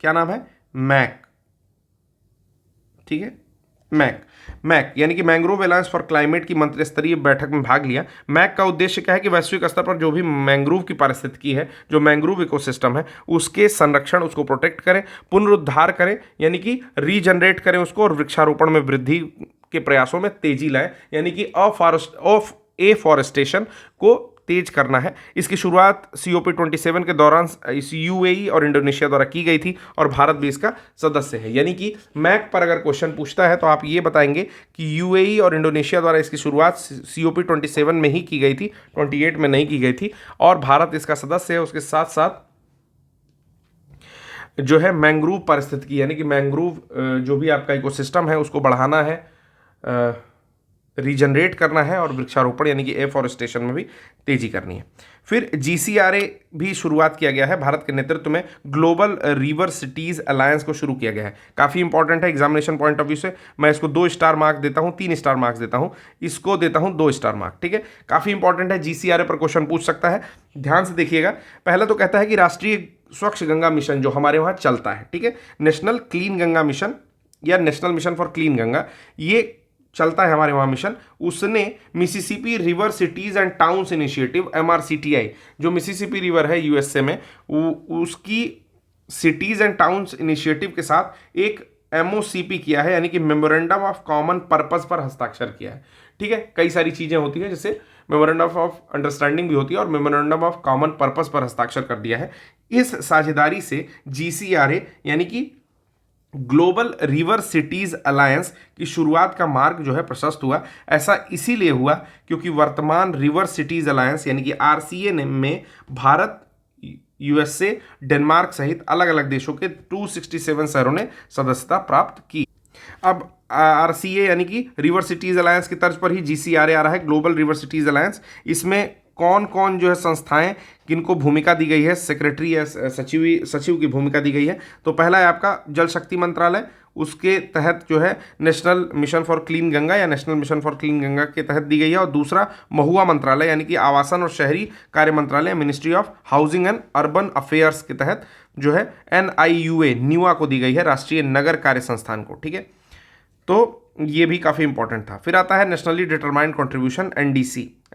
क्या नाम है, मैक, ठीक है, मैक यानी कि मैंग्रोव अलायंस फॉर क्लाइमेट की मंत्री स्तरीय बैठक में भाग लिया। मैक का उद्देश्य क्या है कि वैश्विक स्तर पर जो भी मैंग्रोव की पारिस्थितिकी है, जो मैंग्रोव इकोसिस्टम है, उसके संरक्षण, उसको प्रोटेक्ट करें, पुनरुद्धार करें, यानी कि रीजनरेट करें उसको, और वृक्षारोपण में वृद्धि के प्रयासों में तेजी लाएं, यानी कि एफॉरेस्टेशन को तेज करना है। इसकी शुरुआत COP27 के दौरान इस UAE और इंडोनेशिया द्वारा की गई थी और भारत भी इसका सदस्य है। यानी कि मैक पर अगर क्वेश्चन पूछता है तो आप ये बताएंगे कि UAE और इंडोनेशिया द्वारा इसकी शुरुआत COP27 में ही की गई थी, 28 में नहीं की गई थी, और भारत इसका सदस्य है। उसके साथ साथ जो है मैंग्रोव पारिस्थितिकी, यानी कि मैंग्रोव जो भी आपका इकोसिस्टम है उसको बढ़ाना है, रीजनरेट करना है, और वृक्षारोपण यानी कि एफॉरेस्टेशन में भी तेजी करनी है। फिर GCRA भी शुरुआत किया गया है भारत के नेतृत्व में, ग्लोबल रिवर सिटीज अलायंस को शुरू किया गया है। काफ़ी इंपॉर्टेंट है एग्जामिनेशन पॉइंट ऑफ व्यू से, मैं इसको 2 स्टार मार्क देता हूँ, 3 स्टार मार्क्स देता हूँ, इसको देता हूँ 2 स्टार मार्क, ठीक है। काफ़ी इंपॉर्टेंट है, GCRA पर क्वेश्चन पूछ सकता है, ध्यान से देखिएगा। पहला तो कहता है कि राष्ट्रीय स्वच्छ गंगा मिशन जो हमारे वहाँ चलता है, ठीक है, नेशनल क्लीन गंगा मिशन या National Mission for Clean Ganga, ये चलता है हमारे वहाँ मिशन, उसने Mississippi river cities and towns initiative MRCTI, जो मिसिसिपी रिवर है USA में, उसकी सिटीज़ एंड टाउन्स इनिशिएटिव के साथ एक MOCP किया है, यानी कि मेमोरेंडम ऑफ कॉमन पर्पस पर हस्ताक्षर किया है, ठीक है। कई सारी चीज़ें होती हैं, जैसे मेमोरेंडम ऑफ अंडरस्टैंडिंग भी होती है और मेमोरेंडम ऑफ कॉमन पर्पस पर हस्ताक्षर कर दिया है। इस साझेदारी से GCRA यानी कि ग्लोबल रिवर सिटीज अलायंस की शुरुआत का मार्ग जो है प्रशस्त हुआ। ऐसा इसीलिए हुआ क्योंकि वर्तमान रिवर सिटीज अलायंस यानी कि RCA में भारत, USA, डेनमार्क सहित अलग अलग देशों के 267 शहरों ने सदस्यता प्राप्त की। अब RCA यानी कि रिवर सिटीज अलायंस की तर्ज पर ही GCRA आ रहा है, ग्लोबल रिवर सिटीज अलायंस। इसमें कौन कौन जो है संस्थाएं, किनको भूमिका दी गई है, सेक्रेटरी या सचिव की भूमिका दी गई है। तो पहला है आपका जल शक्ति मंत्रालय, उसके तहत जो है National Mission for Clean Ganga या National Mission for Clean Ganga के तहत दी गई है। और दूसरा महुआ मंत्रालय यानी कि आवासन और शहरी कार्य मंत्रालय, ministry of housing and urban affairs के तहत जो है NIUA न्यूआ को दी गई है, राष्ट्रीय नगर कार्य संस्थान को, ठीक है। तो ये भी काफ़ी इंपॉर्टेंट था। फिर आता है नेशनली डिटरमाइंड कॉन्ट्रीब्यूशन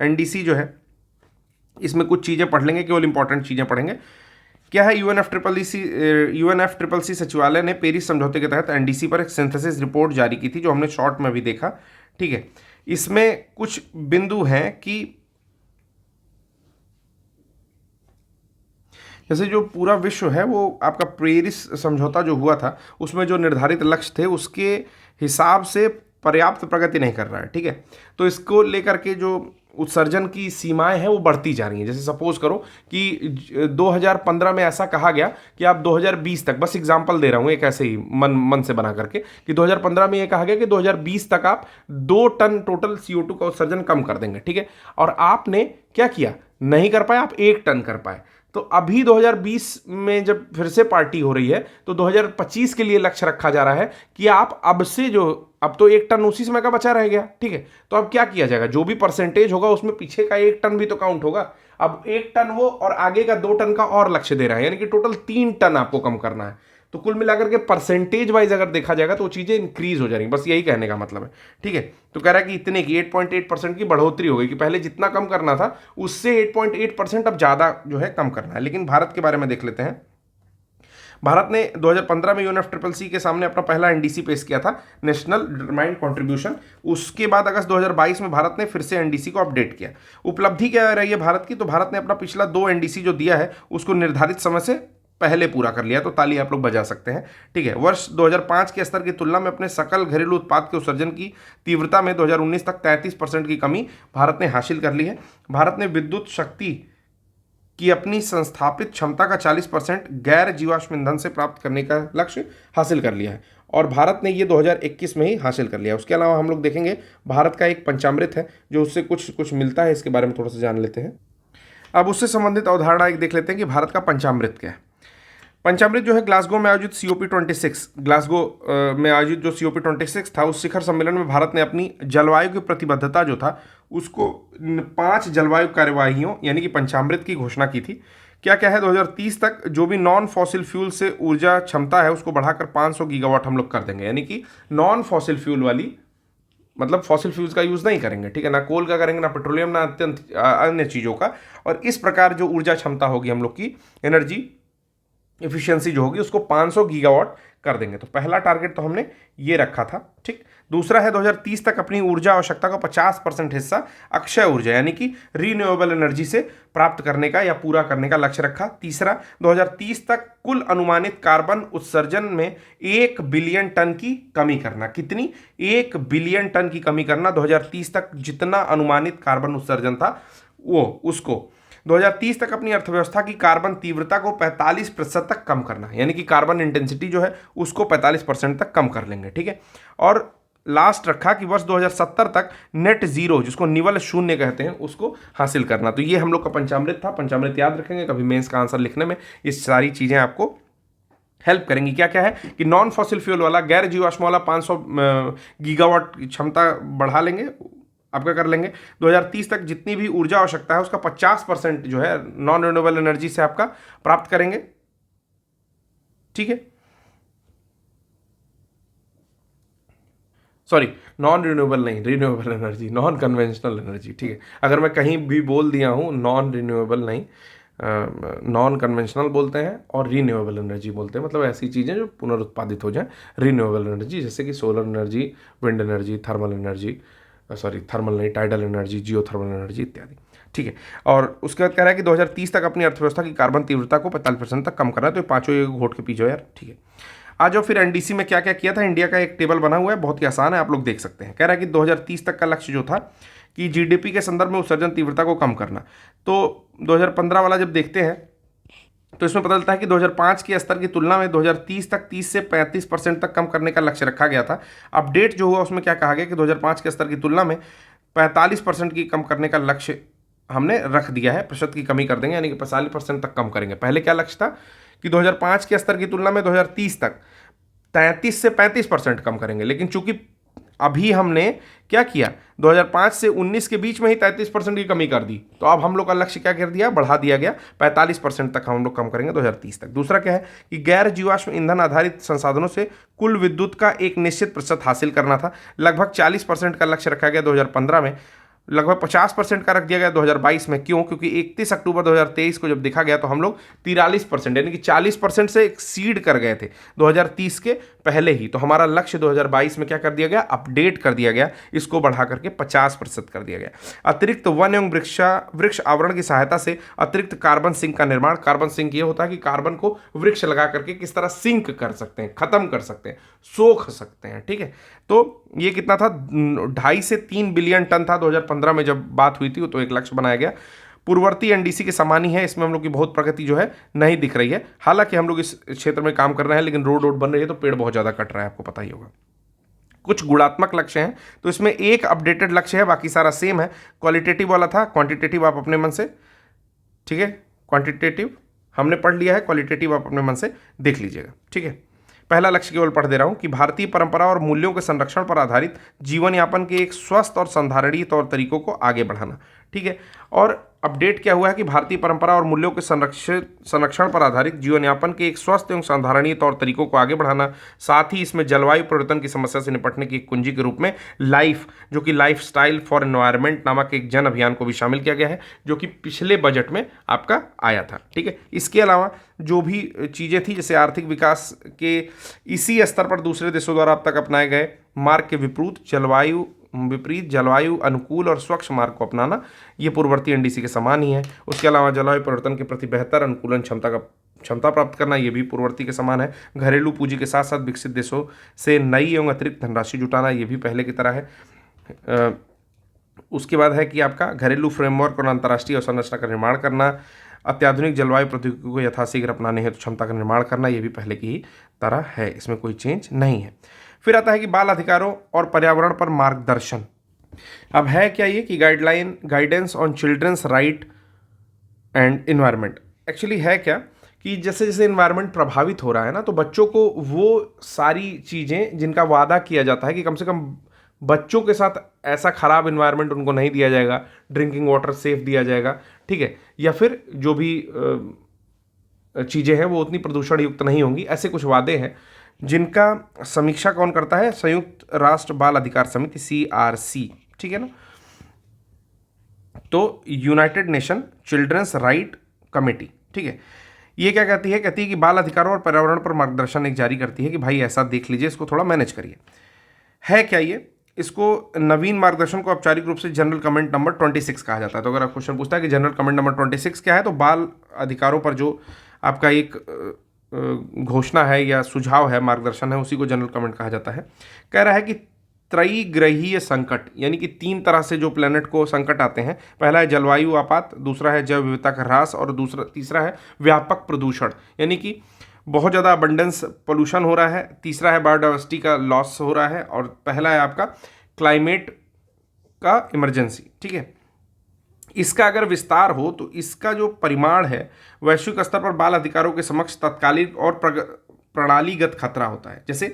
NDC जो है, इसमें कुछ चीज़ें पढ़ लेंगे, केवल इंपॉर्टेंट चीज़ें पढ़ेंगे। क्या है, UNFCCC सचिवालय ने पेरिस समझौते के तहत NDC पर एक सिंथेसिस रिपोर्ट जारी की थी, जो हमने शॉर्ट में भी देखा, ठीक है। इसमें कुछ बिंदु हैं कि जैसे जो पूरा विश्व है वो आपका पेरिस समझौता जो हुआ था उसमें जो निर्धारित लक्ष्य थे उसके हिसाब से पर्याप्त प्रगति नहीं कर रहा है, ठीक है। तो इसको लेकर के जो उत्सर्जन की सीमाएं हैं वो बढ़ती जा रही हैं। जैसे सपोज करो कि 2015 में ऐसा कहा गया कि आप 2020 तक, बस एग्जांपल दे रहा हूँ एक ऐसे ही मन से बना करके, कि 2015 में ये कहा गया कि 2020 तक आप 2 टन टोटल CO2 का उत्सर्जन कम कर देंगे, ठीक है। और आपने क्या किया, नहीं कर पाए, आप 1 टन कर पाए। तो अभी 2020 में जब फिर से पार्टी हो रही है तो 2025 के लिए लक्ष्य रखा जा रहा है कि आप अब से जो, अब तो 1 टन उसी समय का बचा रह गया, ठीक है। तो अब क्या किया जाएगा, जो भी परसेंटेज होगा उसमें पीछे का 1 टन भी तो काउंट होगा। अब 1 टन वो और आगे का 2 टन का और लक्ष्य दे रहा है, यानी कि टोटल 3 टन आपको कम करना है। तो कुल मिलाकर के परसेंटेज वाइज अगर देखा जाएगा तो वो चीज़ें इंक्रीज हो जाएंगी, बस यही कहने का मतलब है। ठीक है, तो कह रहा है कि इतने की 8.8% की बढ़ोतरी हो गई, कि पहले जितना कम करना था उससे 8.8% अब ज़्यादा जो है कम करना है। लेकिन भारत के बारे में देख लेते हैं। भारत ने 2015 में यूएनएफसीसीसी के सामने अपना पहला एनडीसी पेश किया था, नेशनल डिटरमाइंड कंट्रीब्यूशन। उसके बाद अगस्त 2022 में भारत ने फिर से एनडीसी को अपडेट किया। उपलब्धि क्या रही है भारत की, तो भारत ने अपना पिछला 2 एनडीसी जो दिया है उसको निर्धारित समय से पहले पूरा कर लिया, तो ताली आप लोग बजा सकते हैं। ठीक है, वर्ष 2005 के स्तर की तुलना में अपने सकल घरेलू उत्पाद के उत्सर्जन की तीव्रता में 2019 तक 33% की कमी भारत ने हासिल कर ली है। भारत ने विद्युत शक्ति कि अपनी संस्थापित क्षमता का 40% गैर जीवाश्म ईंधन से प्राप्त करने का लक्ष्य हासिल कर लिया है, और भारत ने ये 2021 में ही हासिल कर लिया। उसके अलावा हम लोग देखेंगे भारत का एक पंचामृत है जो उससे कुछ कुछ मिलता है, इसके बारे में थोड़ा सा जान लेते हैं। अब उससे संबंधित अवधारणा एक देख लेते हैं कि भारत का पंचामृत क्या है। पंचामृत जो है ग्लासगो में आयोजित COP26, ग्लासगो में आयोजित जो COP26 था, उस शिखर सम्मेलन में भारत ने अपनी जलवायु की प्रतिबद्धता जो था उसको 5 जलवायु कार्यवाहियों यानी कि पंचामृत की घोषणा की थी। क्या क्या है, 2030 तक जो भी नॉन फॉसिल फ्यूल से ऊर्जा क्षमता है उसको बढ़ाकर 500 गीगावाट हम लोग कर देंगे, यानी कि नॉन फॉसिल फ्यूल वाली, मतलब फॉसिल फ्यूल्स का यूज़ नहीं करेंगे। ठीक है, ना कोल का करेंगे, ना पेट्रोलियम, ना अत्यंत अन्य चीज़ों का। और इस प्रकार जो ऊर्जा क्षमता होगी हम लोग की, एनर्जी एफिशिएंसी जो होगी उसको 500 गीगावाट कर देंगे। तो पहला टारगेट तो हमने ये रखा था। ठीक, दूसरा है 2030 तक अपनी ऊर्जा आवश्यकता का 50% हिस्सा अक्षय ऊर्जा यानी कि रीन्यूएबल एनर्जी से प्राप्त करने का या पूरा करने का लक्ष्य रखा। तीसरा, 2030 तक कुल अनुमानित कार्बन उत्सर्जन में 1 बिलियन टन की कमी करना। कितनी? 1 बिलियन टन की कमी करना। 2030 तक जितना अनुमानित कार्बन उत्सर्जन था वो उसको 2030 तक अपनी अर्थव्यवस्था की कार्बन तीव्रता को 45% तक कम करना, यानी कि कार्बन इंटेंसिटी जो है उसको 45% तक कम कर लेंगे। ठीक है, और लास्ट रखा कि वर्ष 2070 तक नेट जीरो, जिसको निवल शून्य कहते हैं, उसको हासिल करना। तो ये हम लोग का पंचामृत था। पंचामृत याद रखेंगे, कभी मेंस का आंसर लिखने में ये सारी चीज़ें आपको हेल्प करेंगी। क्या क्या है कि नॉन फॉसिल फ्यूल वाला, गैर जीवाश्म वाला 500 गीगावाट क्षमता बढ़ा लेंगे, आपका कर लेंगे। 2030 तक जितनी भी ऊर्जा आवश्यकता है उसका 50% जो है नॉन रिन्यूएबल एनर्जी से आपका प्राप्त करेंगे। ठीक है, सॉरी, नॉन रिन्यूएबल नहीं, renewable energy, non conventional energy. ठीक है, अगर मैं कहीं भी बोल दिया हूँ नॉन रिन्यूएबल नहीं, नॉन कन्वेंशनल बोलते हैं और रीन्यूएबल एनर्जी बोलते हैं, मतलब ऐसी चीज़ें जो पुनरुत्पादित हो जाएं। रिन्यूएबल एनर्जी जैसे कि solar energy, wind energy, thermal energy, sorry thermal नहीं, टाइडल एनर्जी, जियो थर्मल एनर्जी इत्यादि। ठीक है, और उसके बाद कह रहा है कि 2030 तक अपनी अर्थव्यवस्था की कार्बन तीव्रता को 45% तक कम करना है। तो ये पांचों ये घोट के पीछे यार। ठीक है, आ जाओ फिर एनडीसी में क्या क्या किया था। इंडिया का एक टेबल बना हुआ है, बहुत ही आसान है, आप लोग देख सकते हैं। कह रहा है कि 2030 तक का लक्ष्य जो था कि जीडीपी के संदर्भ में उत्सर्जन तीव्रता को कम करना। तो 2015 वाला जब देखते हैं तो इसमें पता चलता है कि 2005 के स्तर की तुलना में 2030 तक 30 से 35% तक कम करने का लक्ष्य रखा गया था। अपडेट जो हुआ उसमें क्या कहा गया कि 2005 के स्तर की तुलना में 45% की कम करने का लक्ष्य हमने रख दिया है, प्रतिशत की कमी कर देंगे, यानी कि 45% तक कम करेंगे। पहले क्या लक्ष्य था कि 2005 के स्तर की तुलना में 2030 तक 33 से 35% कम करेंगे, लेकिन चूंकि अभी हमने क्या किया, 2005 से 19 के बीच में ही 33% की कमी कर दी, तो अब हम लोग का लक्ष्य क्या कर दिया, बढ़ा दिया गया, 45% तक हम लोग कम करेंगे 2030 तक। दूसरा क्या है कि गैर जीवाश्म ईंधन आधारित संसाधनों से कुल विद्युत का एक निश्चित प्रतिशत हासिल करना था। लगभग 40% का लक्ष्य रखा गया 2015 में, लगभग 50% का रख दिया गया 2022 में। क्यों? क्योंकि 31 अक्टूबर 2023 को जब देखा गया तो हम लोग 43% यानी कि 40% से एक्सीड कर गए थे 2030 के पहले ही। तो हमारा लक्ष्य 2022 में क्या कर दिया गया, अपडेट कर दिया गया, इसको बढ़ा करके 50% कर दिया गया। अतिरिक्त वन एवं वृक्ष आवरण की सहायता से अतिरिक्त कार्बन सिंक का निर्माण। कार्बन सिंक ये होता है कि कार्बन को वृक्ष लगा करके किस तरह सिंक कर सकते हैं, खत्म कर सकते हैं, सोख सकते हैं। ठीक है, तो ये कितना था, 2.5 से 3 बिलियन टन था 2015 में जब बात हुई थी, तो एक लक्ष्य बनाया गया। पूर्ववर्ती एनडीसी के समान ही है, इसमें हम लोग की बहुत प्रगति जो है नहीं दिख रही है। हालांकि हम लोग इस क्षेत्र में काम कर रहे हैं, लेकिन रोड बन रही है तो पेड़ बहुत ज़्यादा कट रहा है, आपको पता ही होगा। कुछ गुणात्मक लक्ष्य हैं, तो इसमें एक अपडेटेड लक्ष्य है, बाकी सारा सेम है। क्वालिटेटिव वाला था, क्वांटिटेटिव आप अपने मन से, ठीक है, क्वांटिटेटिव हमने पढ़ लिया है, क्वालिटेटिव आप अपने मन से देख लीजिएगा। ठीक है, पहला लक्ष्य केवल पढ़ दे रहा हूं कि भारतीय परंपरा और मूल्यों के संरक्षण पर आधारित जीवन यापन के एक स्वस्थ और संधारणीय तौर तरीकों को आगे बढ़ाना। ठीक है, और अपडेट क्या हुआ है कि भारतीय परंपरा और मूल्यों के संरक्षण पर आधारित जीवन यापन के एक स्वस्थ एवं संधारणीय तौर तरीकों को आगे बढ़ाना, साथ ही इसमें जलवायु परिवर्तन की समस्या से निपटने की एक कुंजी के रूप में लाइफ, जो कि लाइफ स्टाइल फॉर एनवायरमेंट नामक एक जन अभियान को भी शामिल किया गया है, जो कि पिछले बजट में आपका आया था। ठीक है, इसके अलावा जो भी चीज़ें थी, जैसे आर्थिक विकास के इसी स्तर पर दूसरे देशों द्वारा अब तक अपनाए गए मार्ग के विपरीत जलवायु अनुकूल और स्वच्छ मार्ग को अपनाना, ये पूर्ववर्ती एनडीसी के समान ही है। उसके अलावा जलवायु परिवर्तन के प्रति बेहतर अनुकूलन क्षमता प्राप्त करना, ये भी पूर्ववर्ती के समान है। घरेलू पूंजी के साथ साथ विकसित देशों से नई एवं अतिरिक्त धनराशि जुटाना, ये भी पहले की तरह है। उसके बाद है कि आपका घरेलू फ्रेमवर्क और अंतर्राष्ट्रीय अवसंरचना का निर्माण करना, अत्याधुनिक जलवायु प्रौद्योगिकी को यथाशीघ्र अपनाने हेतु क्षमता का निर्माण करना, ये भी पहले की ही तरह है, इसमें कोई चेंज नहीं है। फिर आता है कि बाल अधिकारों और पर्यावरण पर मार्गदर्शन। अब है क्या ये कि guidance on children's right and environment. Actually है क्या कि जैसे जैसे इन्वायरमेंट प्रभावित हो रहा है ना, तो बच्चों को वो सारी चीज़ें जिनका वादा किया जाता है कि कम से कम बच्चों के साथ ऐसा खराब इन्वायरमेंट उनको नहीं दिया जाएगा, ड्रिंकिंग वाटर सेफ दिया जाएगा, ठीक है, या फिर जो भी चीज़ें हैं वो उतनी प्रदूषण युक्त नहीं होंगी, ऐसे कुछ वादे हैं जिनका समीक्षा कौन करता है? संयुक्त राष्ट्र बाल अधिकार समिति, CRC, ठीक है ना। तो United Nation children's right committee, ठीक है, ये क्या कहती है? कहती है कि बाल अधिकारों और पर्यावरण पर मार्गदर्शन एक जारी करती है कि भाई ऐसा देख लीजिए, इसको थोड़ा मैनेज करिए। है क्या ये? इसको नवीन मार्गदर्शन को औपचारिक रूप से जनरल कमेंट नंबर 26 कहा जाता है। तो अगर आप क्वेश्चन पूछता है कि जनरल कमेंट नंबर 26 क्या है, तो बाल अधिकारों पर जो आपका एक घोषणा है या सुझाव है, मार्गदर्शन है, उसी को जनरल कमेंट कहा जाता है। कह रहा है कि त्रैग्रहीय संकट, यानी कि 3 तरह से जो प्लेनेट को संकट आते हैं। पहला है जलवायु आपात, दूसरा है जैव विविधता का ह्रास, और तीसरा है व्यापक प्रदूषण, यानी कि बहुत ज़्यादा अबंडेंस पोल्यूशन हो रहा है। तीसरा है बायोडाइवर्सिटी का लॉस हो रहा है, और पहला है आपका क्लाइमेट का इमरजेंसी, ठीक है। इसका अगर विस्तार हो तो इसका जो परिमाण है वैश्विक स्तर पर बाल अधिकारों के समक्ष तत्कालिक और प्रणालीगत खतरा होता है। जैसे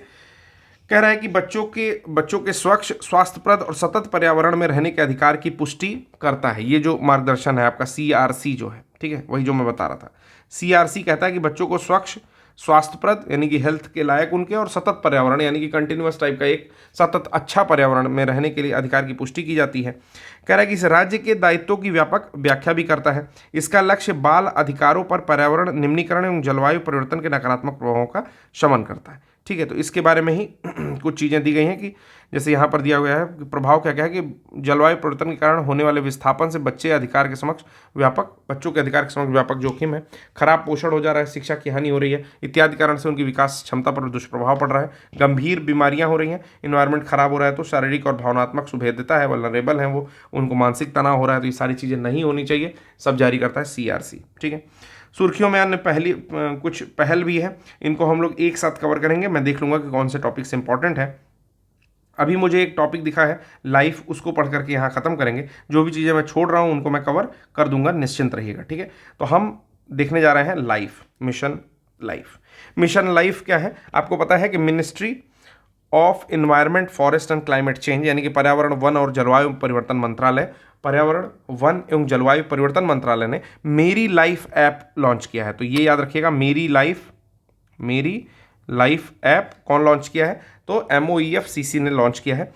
कह रहा है कि बच्चों के स्वच्छ, स्वास्थ्यप्रद और सतत पर्यावरण में रहने के अधिकार की पुष्टि करता है। ये जो मार्गदर्शन है आपका CRC जो है, ठीक है, वही जो मैं बता रहा था। CRC कहता है कि बच्चों को स्वच्छ, स्वास्थ्यप्रद यानी कि हेल्थ के लायक उनके, और सतत पर्यावरण यानी कि कंटिन्यूअस टाइप का एक सतत अच्छा पर्यावरण में रहने के लिए अधिकार की पुष्टि की जाती है। कह रहा है कि इस राज्य के दायित्वों की व्यापक व्याख्या भी करता है। इसका लक्ष्य बाल अधिकारों पर पर्यावरण निम्नीकरण एवं जलवायु परिवर्तन के नकारात्मक प्रभावों का शमन करता है, ठीक है। तो इसके बारे में ही कुछ चीज़ें दी गई हैं कि जैसे यहाँ पर दिया गया है कि प्रभाव क्या क्या है कि जलवायु परिवर्तन के कारण होने वाले विस्थापन से बच्चों के अधिकार के समक्ष व्यापक जोखिम है। खराब पोषण हो जा रहा है, शिक्षा की हानि हो रही है, इत्यादि कारण से उनकी विकास क्षमता पर दुष्प्रभाव पड़ रहा है। गंभीर बीमारियां हो रही हैं, इन्वायरमेंट खराब हो रहा है तो शारीरिक और भावनात्मक सुभेद्यता है, वल्नरेबल हैं वो, उनको मानसिक तनाव हो रहा है, तो ये सारी चीज़ें नहीं होनी चाहिए। सब जारी करता है CRC, ठीक है। सुर्खियों में अन्य कुछ पहल भी है, इनको हम लोग एक साथ कवर करेंगे। मैं देख लूँगा कि कौन से टॉपिक्स इंपॉर्टेंट है। अभी मुझे एक टॉपिक दिखा है लाइफ, उसको पढ़ करके यहाँ ख़त्म करेंगे। जो भी चीज़ें मैं छोड़ रहा हूँ उनको मैं कवर कर दूंगा, निश्चिंत रहिएगा, ठीक है। तो हम देखने जा रहे हैं लाइफ, मिशन लाइफ क्या है? आपको पता है कि ministry of environment, forest and climate change, यानी कि पर्यावरण, वन और जलवायु परिवर्तन मंत्रालय ने मेरी लाइफ ऐप लॉन्च किया है। तो ये याद रखिएगा, मेरी लाइफ ऐप कौन लॉन्च किया है? तो MOEFCC ने लॉन्च किया है।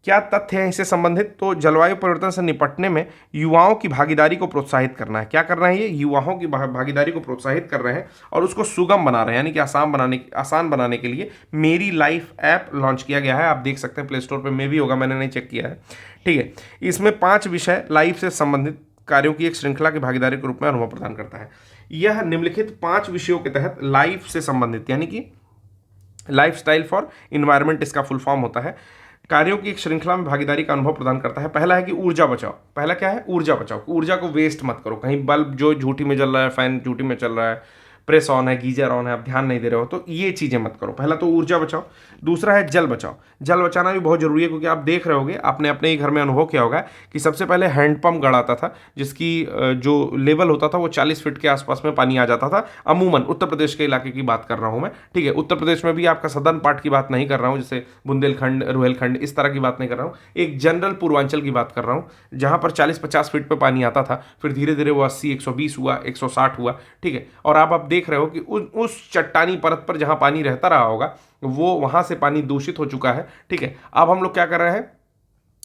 क्या तथ्य है इससे संबंधित? तो जलवायु परिवर्तन से निपटने में युवाओं की भागीदारी को प्रोत्साहित करना है। क्या कर रहे हैं ये? युवाओं की भागीदारी को प्रोत्साहित कर रहे हैं और उसको सुगम बना रहे हैं, यानी कि आसान बनाने के लिए मेरी लाइफ ऐप लॉन्च किया गया है। आप देख सकते हैं प्ले स्टोर पर में भी होगा, मैंने नहीं चेक किया है, ठीक है। इसमें 5 विषय लाइफ से संबंधित कार्यों की एक श्रृंखला की भागीदारी के रूप में अनुभव प्रदान करता है। यह निम्नलिखित 5 विषयों के तहत लाइफ से संबंधित, यानी कि लाइफ स्टाइल फॉर इन्वायरमेंट इसका फुल फॉर्म होता है, कार्यों की एक श्रृंखला में भागीदारी का अनुभव प्रदान करता है। पहला है कि ऊर्जा बचाओ। पहला क्या है? ऊर्जा बचाओ। ऊर्जा को वेस्ट मत करो। कहीं बल्ब जो झूठी में जल रहा है, फैन झूठी में चल रहा है, प्रेस ऑन है, गीजर ऑन है, आप ध्यान नहीं दे रहे हो, तो ये चीज़ें मत करो। पहला तो ऊर्जा बचाओ। दूसरा है जल बचाओ। जल बचाना भी बहुत जरूरी है, क्योंकि आप देख रहे होगे, आपने अपने ही घर में अनुभव किया होगा कि सबसे पहले हैंडपंप गड़ाता था, जिसकी जो लेवल होता था वो 40 फीट के आसपास में पानी आ जाता था। अमूमन उत्तर प्रदेश के इलाके की बात कर रहा हूं मैं, ठीक है। उत्तर प्रदेश में भी आपका सदर्न पार्ट की बात नहीं कर रहा हूं, जैसे बुंदेलखंड, रुहेलखंड, इस तरह की बात नहीं कर रहा हूं। एक जनरल पूर्वांचल की बात कर रहा हूं, जहां पर 40-50 फीट पे पानी आता था, फिर धीरे धीरे वो 80, 120 हुआ, 160 हुआ, ठीक है। और आप देख रहे हो कि उस चट्टानी परत पर जहां पानी रहता रहा होगा, वो वहां से पानी दूषित हो चुका है, ठीक है। अब हम लोग क्या कर रहे हैं,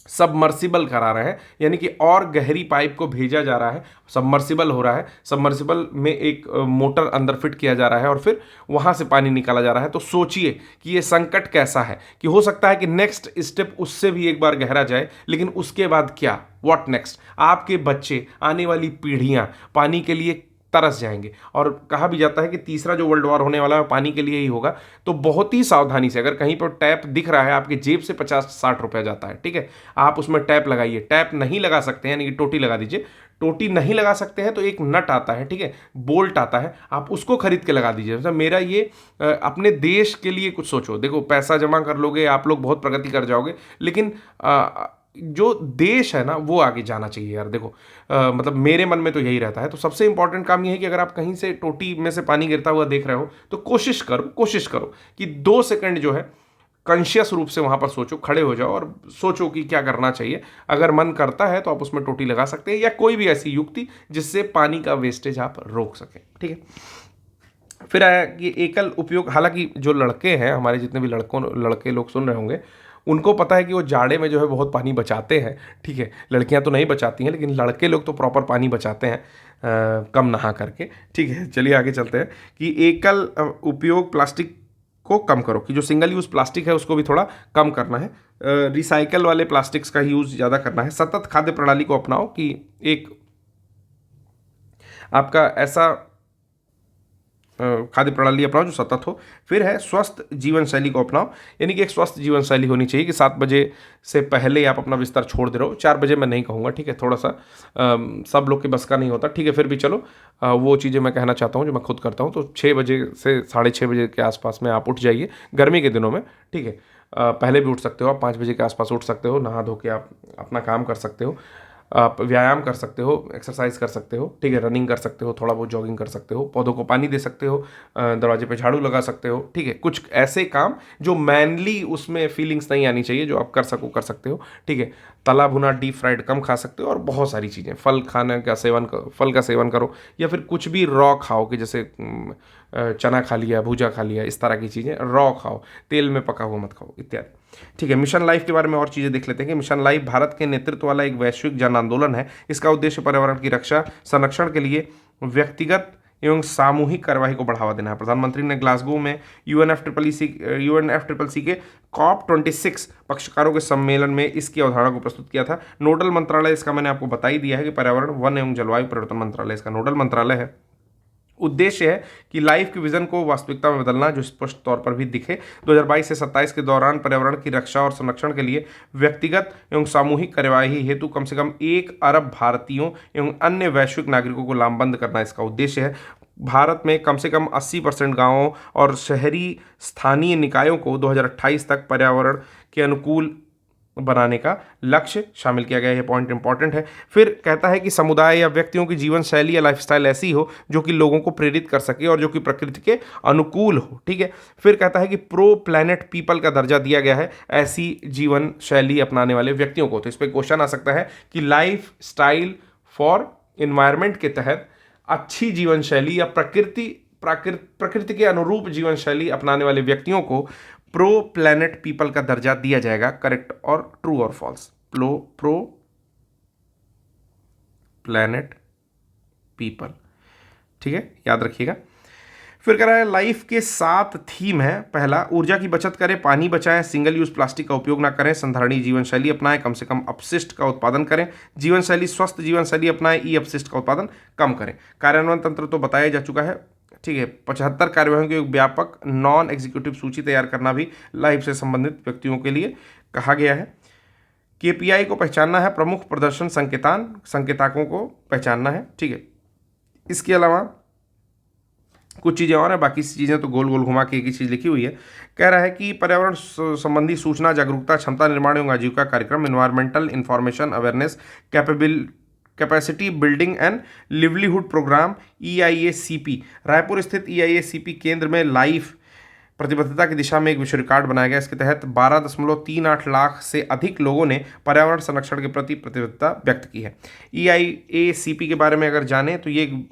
सबमर्सिबल करा रहे हैं, यानी कि और गहरी पाइप को भेजा जा रहा है, सबमर्सिबल हो रहा है। सबमर्सिबल में एक मोटर अंदर फिट किया जा रहा है और फिर वहां से पानी निकाला जा रहा है। तो सोचिए कि ये संकट कैसा है, कि हो सकता है कि नेक्स्ट स्टेप उससे भी एक बार गहरा जाए, लेकिन उसके बाद क्या, व्हाट नेक्स्ट। आपके बच्चे, आने वाली पीढ़ियां पानी के लिए तरस जाएंगे। और कहा भी जाता है कि तीसरा जो वर्ल्ड वॉर होने वाला है पानी के लिए ही होगा। तो बहुत ही सावधानी से, अगर कहीं पर टैप दिख रहा है, आपकी जेब से 50-60 रुपया जाता है, ठीक है, आप उसमें टैप लगाइए। टैप नहीं लगा सकते हैं, यानी कि टोटी लगा दीजिए। टोटी नहीं लगा सकते हैं तो एक नट आता है, ठीक है, बोल्ट आता है, आप उसको खरीद के लगा दीजिए। मतलब मेरा ये अपने देश के लिए कुछ सोचो। देखो, पैसा जमा कर लोगे आप लोग, बहुत प्रगति कर जाओगे, लेकिन जो देश है ना वो आगे जाना चाहिए यार। देखो मतलब मेरे मन में तो यही रहता है। तो सबसे इंपॉर्टेंट काम ये है कि अगर आप कहीं से टोटी में से पानी गिरता हुआ देख रहे हो, तो कोशिश करो कि 2 सेकंड जो है कॉन्शियस रूप से वहां पर सोचो, खड़े हो जाओ और सोचो कि क्या करना चाहिए। अगर मन करता है तो आप उसमें टोटी लगा सकते हैं, या कोई भी ऐसी युक्ति जिससे पानी का वेस्टेज आप रोक सकें, ठीक है। फिर आया कि एकल उपयोग। हालांकि जो लड़के हैं हमारे, जितने भी लड़के लोग सुन रहे होंगे, उनको पता है कि वो जाड़े में जो है बहुत पानी बचाते हैं, ठीक है। लड़कियां तो नहीं बचाती हैं, लेकिन लड़के लोग तो प्रॉपर पानी बचाते हैं कम नहा करके, ठीक है। चलिए आगे चलते हैं कि एकल उपयोग प्लास्टिक को कम करो, कि जो सिंगल यूज़ प्लास्टिक है उसको भी थोड़ा कम करना है। रिसाइकल वाले प्लास्टिक्स का यूज़ ज़्यादा करना है। सतत खाद्य प्रणाली को अपनाओ, कि एक आपका ऐसा खाद्य प्रणाली अपनाओ जो सतत हो। फिर है स्वस्थ जीवन शैली को अपनाओ, यानी कि एक स्वस्थ जीवन शैली होनी चाहिए कि 7 बजे से पहले आप अपना बिस्तर छोड़ दे रहे हो। 4 बजे मैं नहीं कहूँगा, ठीक है, थोड़ा सा सब लोग के बस का नहीं होता, ठीक है, फिर भी चलो वो चीज़ें मैं कहना चाहता हूँ जो मैं खुद करता हूँ। तो 6 बजे से 6:30 बजे के आसपास में आप उठ जाइए गर्मी के दिनों में, ठीक है। पहले भी उठ सकते हो आप, 5 बजे के आसपास उठ सकते हो, नहा धो के आप अपना काम कर सकते हो, आप व्यायाम कर सकते हो, एक्सरसाइज कर सकते हो, ठीक है, रनिंग कर सकते हो, थोड़ा बहुत जॉगिंग कर सकते हो, पौधों को पानी दे सकते हो, दरवाजे पे झाड़ू लगा सकते हो, ठीक है। कुछ ऐसे काम जो मैनली उसमें फीलिंग्स नहीं आनी चाहिए, जो आप कर सकते हो, ठीक है। तला भुना डीप फ्राइड कम खा सकते हो, और बहुत सारी चीज़ें, फल का सेवन करो, या फिर कुछ भी रॉ खाओ, कि जैसे चना खा लिया, भूजा खा लिया, इस तरह की चीज़ें रॉ खाओ, तेल में पका हुआ मत खाओ, इत्यादि, ठीक है। मिशन लाइफ के बारे में और चीज़ें देख लेते हैं कि मिशन लाइफ भारत के नेतृत्व वाला एक वैश्विक जन आंदोलन है। इसका उद्देश्य पर्यावरण की रक्षा, संरक्षण के लिए व्यक्तिगत एवं सामूहिक कार्यवाही को बढ़ावा देना है। प्रधानमंत्री ने ग्लासगो में UNFCCC के COP26 पक्षकारों के सम्मेलन में इसकी अवधारणा को प्रस्तुत किया था। नोडल मंत्रालय इसका मैंने आपको बता ही दिया है कि पर्यावरण, वन एवं जलवायु परिवर्तन मंत्रालय इसका नोडल मंत्रालय है। उद्देश्य है कि लाइफ के विजन को वास्तविकता में बदलना, जो स्पष्ट तौर पर भी दिखे। 2022 से 27 के दौरान पर्यावरण की रक्षा और संरक्षण के लिए व्यक्तिगत एवं सामूहिक कार्यवाही हेतु कम से कम 1 अरब भारतीयों एवं अन्य वैश्विक नागरिकों को लामबंद करना इसका उद्देश्य है। भारत में कम से कम 80% गाँवों और शहरी स्थानीय निकायों को 2028 तक पर्यावरण के अनुकूल बनाने का लक्ष्य शामिल किया गया है। पॉइंट इंपॉर्टेंट है। फिर कहता है कि समुदाय या व्यक्तियों की जीवन शैली या लाइफस्टाइल ऐसी हो जो कि लोगों को प्रेरित कर सके और जो कि प्रकृति के अनुकूल हो, ठीक है। फिर कहता है कि प्रो प्लैनेट पीपल का दर्जा दिया गया है ऐसी जीवन शैली अपनाने वाले व्यक्तियों को। तो इस पर क्वेश्चन आ सकता है कि लाइफ स्टाइल फॉर इन्वायरमेंट के तहत अच्छी जीवन शैली या प्रकृति के अनुरूप जीवन शैली अपनाने वाले व्यक्तियों को प्रो प्लैनेट पीपल का दर्जा दिया जाएगा। करेक्ट और ट्रू और फॉल्स? प्रो प्लैनेट पीपल, ठीक है, याद रखिएगा। फिर कह रहा है लाइफ के 7 थीम है। पहला, ऊर्जा की बचत करें, पानी बचाएं, सिंगल यूज प्लास्टिक का उपयोग ना करें, संधारणीय जीवन शैली अपनाएं, कम से कम अपशिष्ट का उत्पादन करें, जीवन शैली स्वस्थ जीवन शैली अपनाएं, ई अपशिष्ट का उत्पादन कम करें। कार्यान्वयन तंत्र तो बताया जा चुका है, ठीक है। 75 कार्यवाहियों की एक व्यापक नॉन एग्जीक्यूटिव सूची तैयार करना भी लाइफ से संबंधित व्यक्तियों के लिए कहा गया है। KPI को पहचानना है, प्रमुख प्रदर्शन संकेताकों को पहचानना है, ठीक है। इसके अलावा कुछ चीज़ें और हैं, बाकी चीज़ें तो गोल गोल घुमा के एक ही चीज़ लिखी हुई है। कह रहा है कि पर्यावरण संबंधी सूचना जागरूकता क्षमता निर्माण एवं आजीविका कार्यक्रम, environmental information awareness capacity building and livelihood programme EIACP, Raipur स्थित EIACP केंद्र में लाइफ प्रतिबद्धता की दिशा में एक विश्व रिकॉर्ड बनाया गया। इसके तहत 12.38 लाख से अधिक लोगों ने पर्यावरण संरक्षण के प्रति प्रतिबद्धता व्यक्त की है। EIACP के बारे में अगर जानें तो ये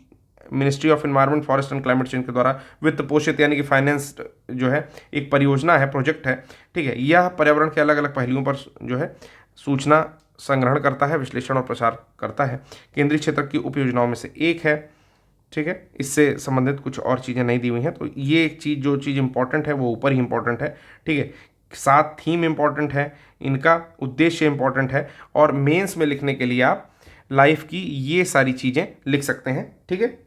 ministry of environment forest and climate change के द्वारा वित्त पोषित यानी कि फाइनेंस्ड जो है एक परियोजना है, प्रोजेक्ट है। ठीक है, यह पर्यावरण के अलग अलग पहलुओं पर जो है सूचना संग्रहण करता है, विश्लेषण और प्रसार करता है। केंद्रीय क्षेत्र की उप योजनाओं में से एक है। ठीक है, इससे संबंधित कुछ और चीज़ें नहीं दी हुई हैं, तो ये एक चीज़ जो चीज़ इंपॉर्टेंट है वो ऊपर ही इंपॉर्टेंट है। ठीक है, साथ थीम इंपॉर्टेंट है, इनका उद्देश्य इंपॉर्टेंट है, और मेंस में लिखने के लिए आप लाइफ की ये सारी चीज़ें लिख सकते हैं। ठीक है,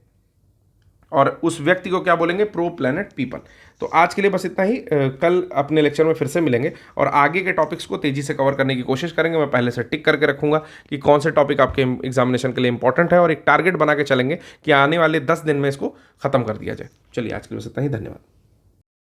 और उस व्यक्ति को क्या बोलेंगे? Pro planet people. तो आज के लिए बस इतना ही। कल अपने लेक्चर में फिर से मिलेंगे और आगे के टॉपिक्स को तेज़ी से कवर करने की कोशिश करेंगे। मैं पहले से टिक करके रखूंगा कि कौन से टॉपिक आपके एग्जामिनेशन के लिए इंपॉर्टेंट है, और एक टारगेट बना के चलेंगे कि आने वाले 10 दिन में इसको खत्म कर दिया जाए। चलिए आज के लिए बस इतना ही, धन्यवाद।